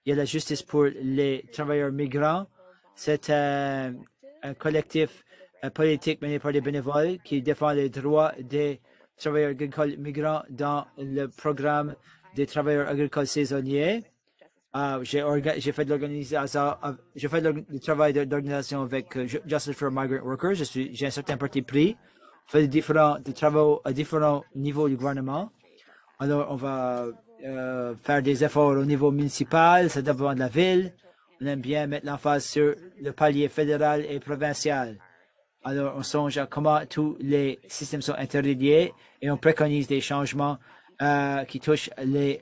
Il y a la justice pour les travailleurs migrants. C'est un collectif politique mené par des bénévoles qui défend les droits des travailleurs agricoles migrants dans le programme des travailleurs agricoles saisonniers. J'ai fait du travail d'organisation avec Justice for Migrant Workers. J'ai un certain parti pris. On fait des travaux à différents niveaux du gouvernement. Alors, on va faire des efforts au niveau municipal, ça dépend de la ville. On aime bien mettre l'emphase sur le palier fédéral et provincial. Alors, on songe à comment tous les systèmes sont interreliés et on préconise des changements qui touchent les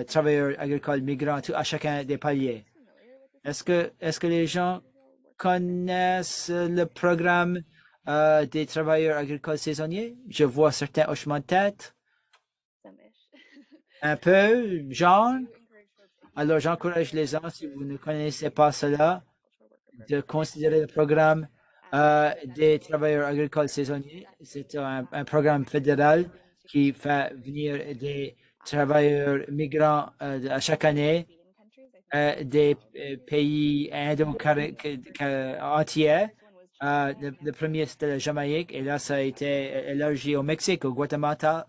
travailleurs agricoles migrants à chacun des paliers. Est-ce que les gens connaissent le programme des travailleurs agricoles saisonniers? Je vois certains hochements de tête. Un peu, genre. Alors, j'encourage les gens, si vous ne connaissez pas cela, de considérer le programme des travailleurs agricoles saisonniers. C'est un programme fédéral qui fait venir des travailleurs migrants à chaque année des pays entiers. Le premier, c'était la Jamaïque, et là, ça a été élargi au Mexique, au Guatemala,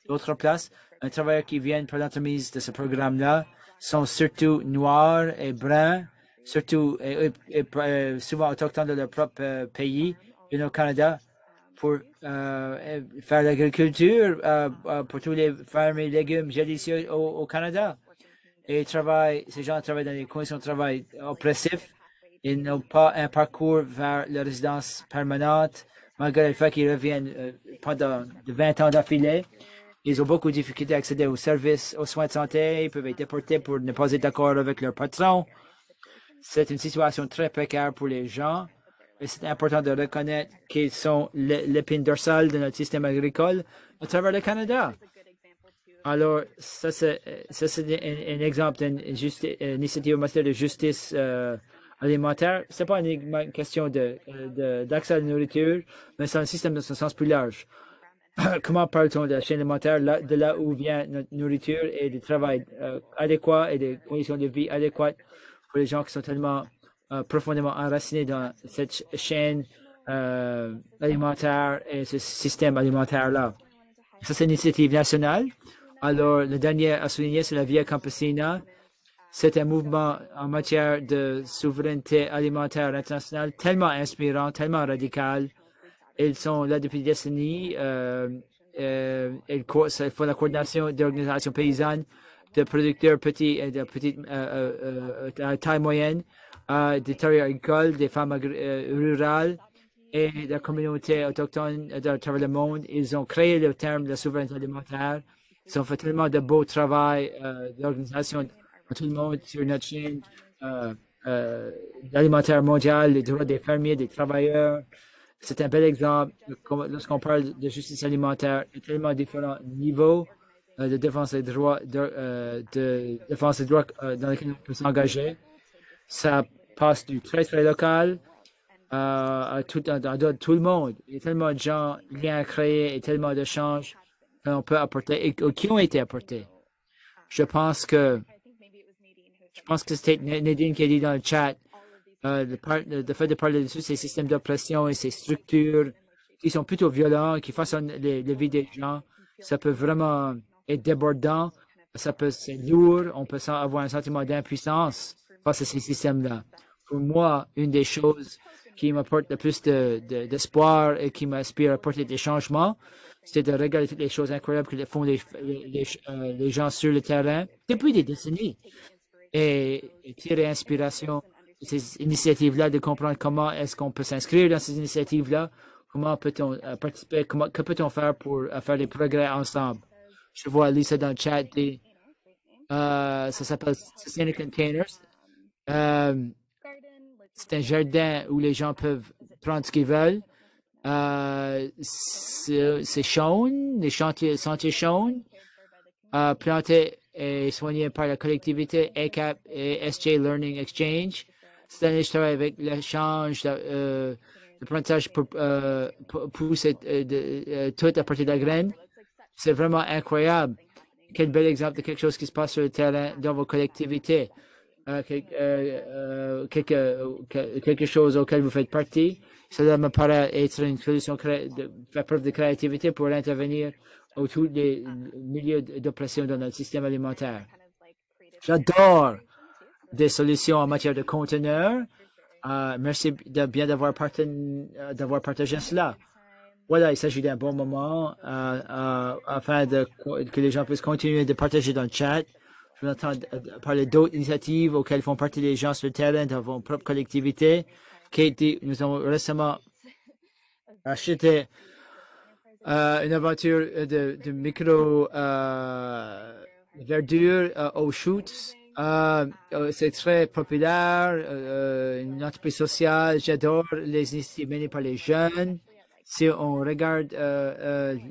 d'autres places. Un travailleur qui vient pour l'entremise de ce programme-là sont surtout noirs et bruns, surtout souvent autochtones de leur propre pays, et au Canada, pour faire l'agriculture pour tous les fermes et légumes délicieux au Canada. Et ces gens travaillent dans des conditions de travail oppressives. Ils n'ont pas un parcours vers la résidence permanente, malgré le fait qu'ils reviennent pendant 20 ans d'affilée. Ils ont beaucoup de difficultés à accéder aux services, aux soins de santé. Ils peuvent être déportés pour ne pas être d'accord avec leur patron. C'est une situation très précaire pour les gens. et c'est important de reconnaître qu'ils sont l'épine dorsale de notre système agricole à travers le Canada. Alors, ça c'est un exemple d'une initiative en matière de justice alimentaire. C'est pas une question d'accès à la nourriture, mais c'est un système dans un sens plus large. Comment parle-t-on de la chaîne alimentaire, de là où vient notre nourriture et du travail adéquat et des conditions de vie adéquates pour les gens qui sont tellement profondément enracinés dans cette chaîne alimentaire et ce système alimentaire-là. Ça, c'est une initiative nationale. Alors, le dernier à souligner, c'est la Via Campesina. C'est un mouvement en matière de souveraineté alimentaire internationale tellement inspirant, tellement radical. Ils sont là depuis des décennies. Ils font la coordination d'organisations paysannes, de producteurs petits et de petite taille moyenne, des travailleurs agricoles, des femmes rurales et de communautés autochtones à travers le monde. Ils ont créé le terme de la souveraineté alimentaire. Ils ont fait tellement de beau travail d'organisation pour tout le monde sur notre chaîne alimentaire mondiale, les droits des fermiers, des travailleurs. C'est un bel exemple lorsqu'on parle de justice alimentaire, il y a tellement différents niveaux de défense des droits, défense des droits dans lesquels on peut s'engager. Ça passe du très, très local à tout le monde. Il y a tellement de gens, liens à créer et tellement d'échanges qu'on peut apporter et qui ont été apportés. Je pense que c'était Nadine qui a dit dans le chat, le fait de parler de tous ces systèmes d'oppression et ces structures qui sont plutôt violents, qui façonnent les vies des gens, ça peut vraiment être débordant, c'est lourd, on peut avoir un sentiment d'impuissance face à ces systèmes-là. Pour moi, une des choses qui m'apporte le plus d'espoir et qui m'inspire à apporter des changements, c'est de regarder toutes les choses incroyables que font les gens sur le terrain depuis des décennies et tirer inspiration de ces initiatives-là, de comprendre comment est-ce qu'on peut s'inscrire dans ces initiatives-là, comment peut-on participer, que peut-on faire pour faire des progrès ensemble. Je vois Lisa dans le chat, ça s'appelle Sustainable Containers. C'est un jardin où les gens peuvent prendre ce qu'ils veulent. C'est Shawn, les sentiers Shawn, plantés et soignés par la collectivité ECAP et SJ Learning Exchange. Cette année, je travaille avec l'échange d'apprentissage pour pousser tout à partir de la graine. C'est vraiment incroyable. Quel bel exemple de quelque chose qui se passe sur le terrain dans vos collectivités. Quelque chose auquel vous faites partie. Cela me paraît être une solution de faire preuve de créativité pour intervenir autour des milieux d'oppression dans notre système alimentaire. J'adore des solutions en matière de conteneurs. Merci bien d'avoir partagé cela. Voilà, il s'agit d'un bon moment afin que les gens puissent continuer de partager dans le chat. Je vous entends parler d'autres initiatives auxquelles font partie les gens sur le terrain dans vos propres collectivités. Katie, nous avons récemment acheté une aventure de micro-verdure aux Shoots. C'est très populaire, une entreprise sociale. J'adore les initiatives menées par les jeunes. Si on regarde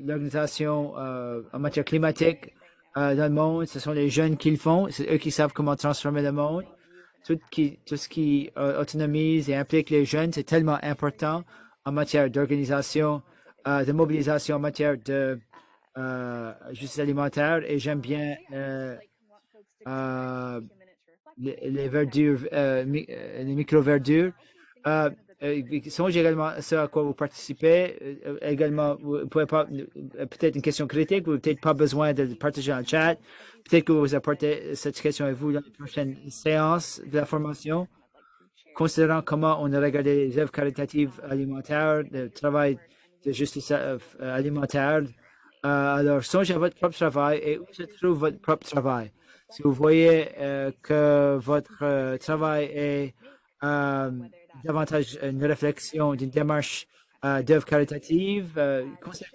l'organisation en matière climatique dans le monde, ce sont les jeunes qui le font. C'est eux qui savent comment transformer le monde. Tout ce qui autonomise et implique les jeunes, c'est tellement important en matière d'organisation, de mobilisation en matière de justice alimentaire. Et j'aime bien les verdures, les micro-verdures. Songez également à ce à quoi vous participez. Également, vous pouvez pas, peut-être une question critique, vous n'avez peut-être pas besoin de partager en chat. Peut-être que vous apportez cette question à vous dans les prochaines séances de la formation. Considérant comment on a regardé les œuvres caritatives alimentaires, le travail de justice alimentaire. Alors, songez à votre propre travail et où se trouve votre propre travail. Si vous voyez que votre travail est davantage une réflexion d'une démarche d'œuvre caritative, considérez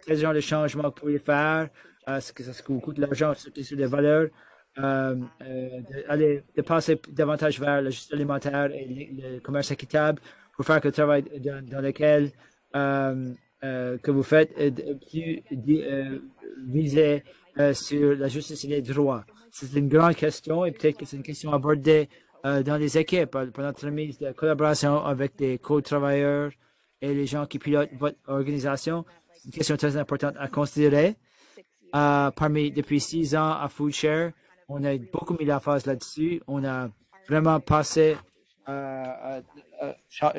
quel genre de changement vous pourriez faire, ce que vous coûte l'argent sur des valeurs, de passer davantage vers la justice alimentaire et le commerce équitable pour faire que le travail dans lequel que vous faites plus visé sur la justice et les droits. C'est une grande question et peut-être que c'est une question abordée dans les équipes par notre mise de collaboration avec des co-travailleurs et les gens qui pilotent votre organisation. C'est une question très importante à considérer. Depuis 6 ans à FoodShare, on a beaucoup mis la phase là-dessus. On a vraiment passé à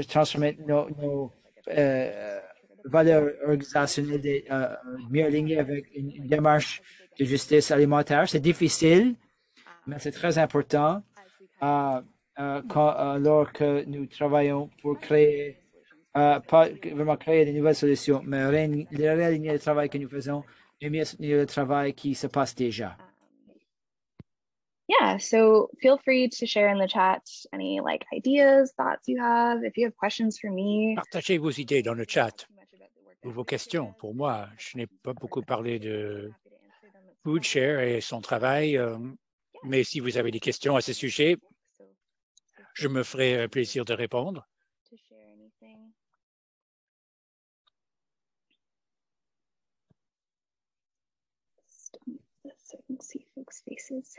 transformer nos valeurs organisationnelles mieux alignées avec une démarche de justice alimentaire. C'est difficile, mais c'est très important alors que nous travaillons pour créer, pas vraiment créer de nouvelles solutions, mais réaligner le travail que nous faisons et mieux soutenir le travail qui se passe déjà. Yeah, so feel free to share in the chat any like ideas, thoughts you have. If you have questions for me. Partagez vos idées dans le chat ou vos questions. Pour moi, je n'ai pas beaucoup parlé de FoodShare et son travail, mais si vous avez des questions à ce sujet, je me ferai plaisir de répondre. So I can see folks' faces.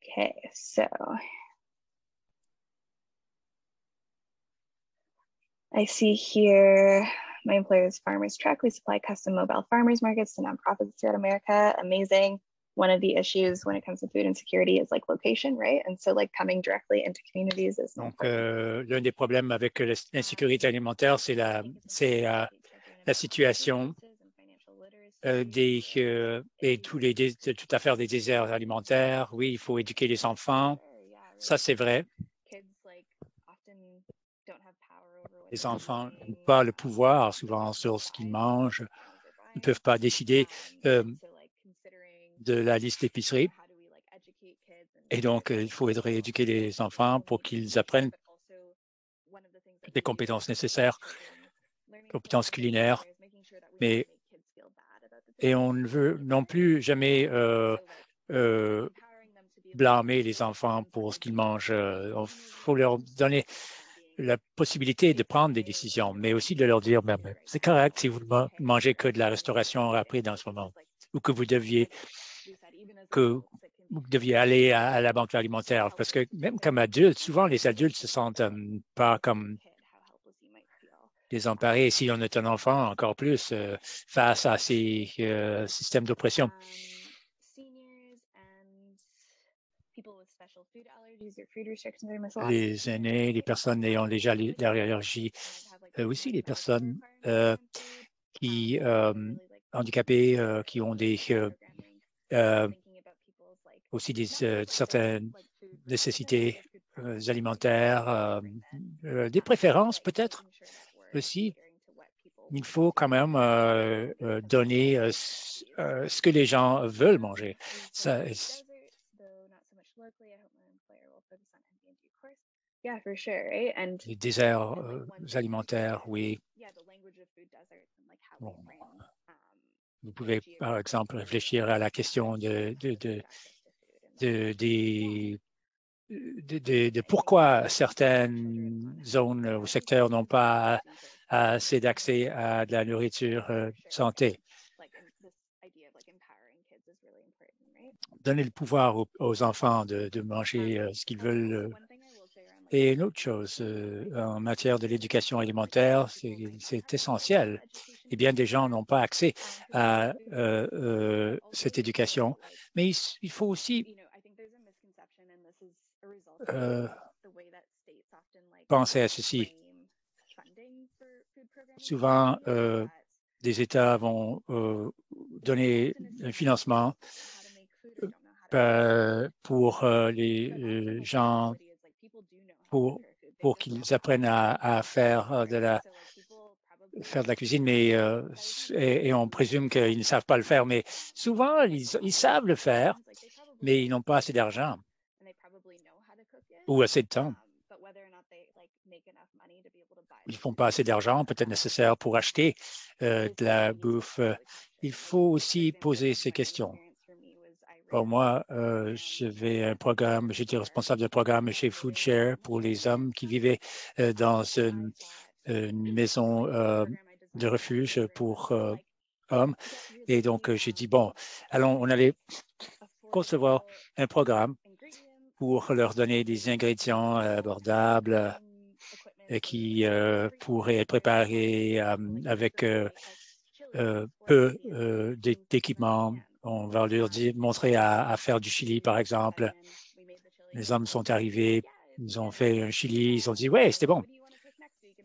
Okay, so I see here my employer's Farmers Truck. We supply custom mobile farmers markets to nonprofits throughout America. Amazing. One of the issues when it comes to food insecurity is like location, right? And so like coming directly into communities is donc l'un des problèmes avec l'insécurité alimentaire, c'est la situation et toute affaire des déserts alimentaires. Oui, il faut éduquer les enfants. Ça, c'est vrai. Les enfants n'ont pas le pouvoir souvent sur ce qu'ils mangent. Ils ne peuvent pas décider de la liste d'épicerie. Et donc, il faudrait éduquer les enfants pour qu'ils apprennent les compétences nécessaires, compétences culinaires. Et on ne veut non plus jamais blâmer les enfants pour ce qu'ils mangent. Il faut leur donner la possibilité de prendre des décisions, mais aussi de leur dire, c'est correct si vous ne mangez que de la restauration rapide en ce moment, ou que vous deviez aller à la banque alimentaire, parce que même comme adulte, souvent les adultes se sentent pas comme désemparés. Et si on est un enfant, encore plus face à ces systèmes d'oppression. Les aînés, les personnes ayant déjà l'allergie, aussi les personnes qui handicapées, qui ont aussi certaines nécessités alimentaires, des préférences peut-être aussi. Il faut quand même donner ce que les gens veulent manger. Les déserts alimentaires, oui. Bon. Vous pouvez, par exemple, réfléchir à la question de pourquoi certaines zones ou secteurs n'ont pas assez d'accès à de la nourriture santé. Donner le pouvoir aux enfants de manger ce qu'ils veulent. Et une autre chose, en matière de l'éducation alimentaire, c'est essentiel. Et bien des gens n'ont pas accès à cette éducation. Mais il faut aussi penser à ceci. Souvent, des États vont donner un financement pour les gens, pour qu'ils apprennent à faire de la cuisine, mais et on présume qu'ils ne savent pas le faire, mais souvent, ils savent le faire, mais ils n'ont pas assez d'argent ou assez de temps. Ils ne font pas assez d'argent, peut-être nécessaire pour acheter de la bouffe. Il faut aussi poser ces questions. Pour moi, j'avais un programme, j'étais responsable d'un programme chez Food Share pour les hommes qui vivaient dans une maison de refuge pour hommes. Et donc, j'ai dit, bon, allons, on allait concevoir un programme pour leur donner des ingrédients abordables qui pourraient être préparés avec peu d'équipements. On va leur montrer à faire du chili, par exemple. Les hommes sont arrivés, ils ont fait un chili, ils ont dit, ouais, c'était bon.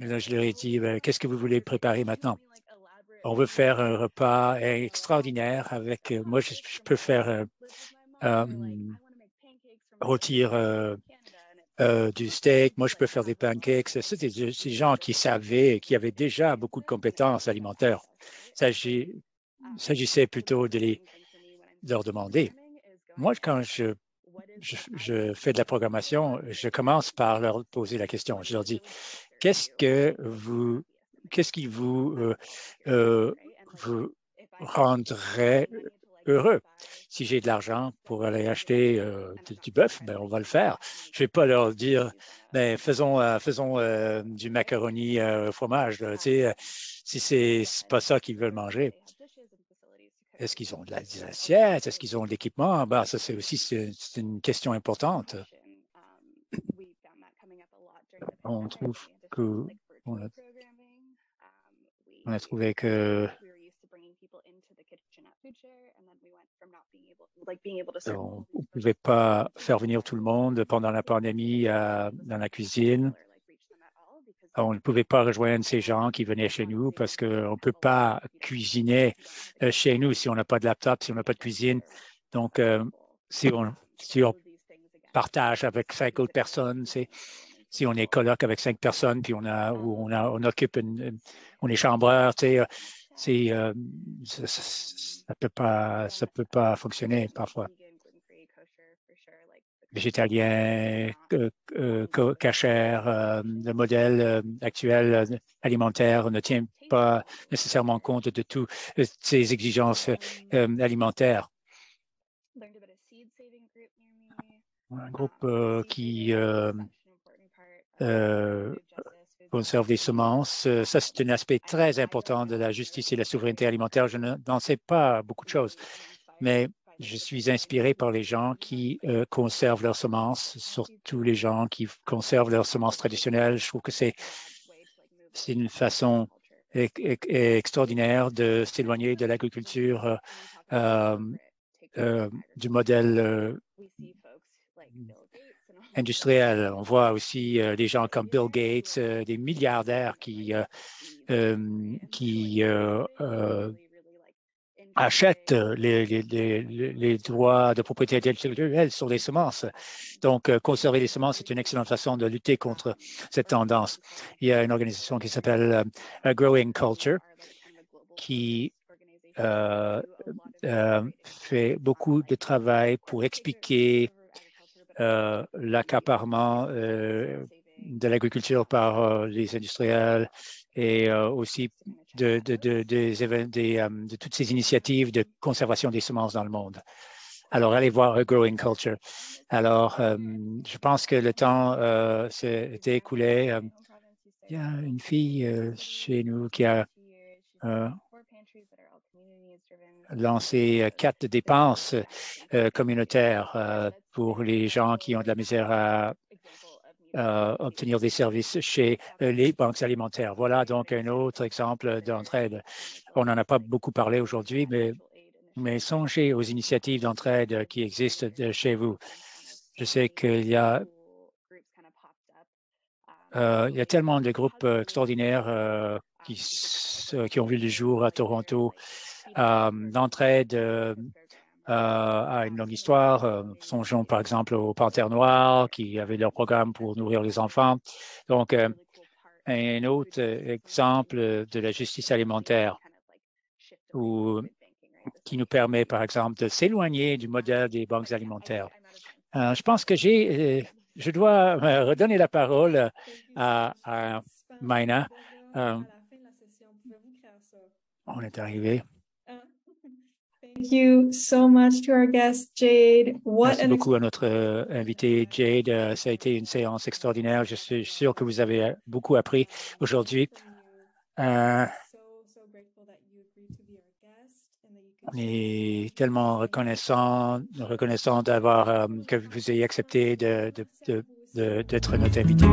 Et là, je leur ai dit, qu'est-ce que vous voulez préparer maintenant? On veut faire un repas extraordinaire avec, moi, je peux faire rôtir du steak, moi, je peux faire des pancakes. C'était ces gens qui savaient, qui avaient déjà beaucoup de compétences alimentaires. Il s'agissait plutôt de leur demander. Moi, quand je fais de la programmation, je commence par leur poser la question. Je leur dis, qu'est-ce qui vous rendrait heureux? Si j'ai de l'argent pour aller acheter du bœuf, ben, on va le faire. Je ne vais pas leur dire, ben, faisons du macaroni au fromage. Là, si c'est pas ça qu'ils veulent manger. Est-ce qu'ils ont des assiettes? Est-ce qu'ils ont de l'équipement? Ben, ça, c'est aussi c'est une question importante. On trouve que on a trouvé que on ne pouvait pas faire venir tout le monde pendant la pandémie dans la cuisine. On ne pouvait pas rejoindre ces gens qui venaient chez nous parce qu'on ne peut pas cuisiner chez nous si on n'a pas de laptop, si on n'a pas de cuisine. Donc, si on partage avec 5 autres personnes, si on est coloc avec 5 personnes, puis on occupe on est chambreur, ça peut pas fonctionner parfois. Végétalien, cachère, le modèle actuel alimentaire ne tient pas nécessairement compte de toutes ces exigences alimentaires. Un groupe qui conserve des semences. Ça, c'est un aspect très important de la justice et la souveraineté alimentaire. Je n'en sais pas beaucoup de choses, mais je suis inspiré par les gens qui conservent leurs semences, surtout les gens qui conservent leurs semences traditionnelles. Je trouve que c'est une façon extraordinaire de s'éloigner de l'agriculture du modèle industriel. On voit aussi des gens comme Bill Gates, des milliardaires qui achètent les droits de propriété intellectuelle sur les semences. Donc, conserver les semences, c'est une excellente façon de lutter contre cette tendance. Il y a une organisation qui s'appelle Growing Culture qui fait beaucoup de travail pour expliquer l'accaparement de l'agriculture par les industriels et aussi de toutes ces initiatives de conservation des semences dans le monde. Alors, allez voir Growing Culture. Alors, je pense que le temps s'est écoulé. Il y a une fille chez nous qui a lancé 4 dépenses communautaires pour les gens qui ont de la misère à obtenir des services chez les banques alimentaires. Voilà donc un autre exemple d'entraide. On n'en a pas beaucoup parlé aujourd'hui, mais songez aux initiatives d'entraide qui existent chez vous. Je sais qu'il y a tellement de groupes extraordinaires qui ont vu le jour à Toronto. D'entraide à une longue histoire. Songeons par exemple aux Panthères Noires qui avaient leur programme pour nourrir les enfants. Donc, un autre exemple de la justice alimentaire qui nous permet par exemple de s'éloigner du modèle des banques alimentaires. Je pense que je dois redonner la parole à Maïna. On est arrivé. Thank you so much to our guest, Jade. Merci beaucoup à notre invité, Jade. Ça a été une séance extraordinaire. Je suis sûr que vous avez beaucoup appris aujourd'hui. On est tellement reconnaissant d'avoir que vous ayez accepté d'être notre invité.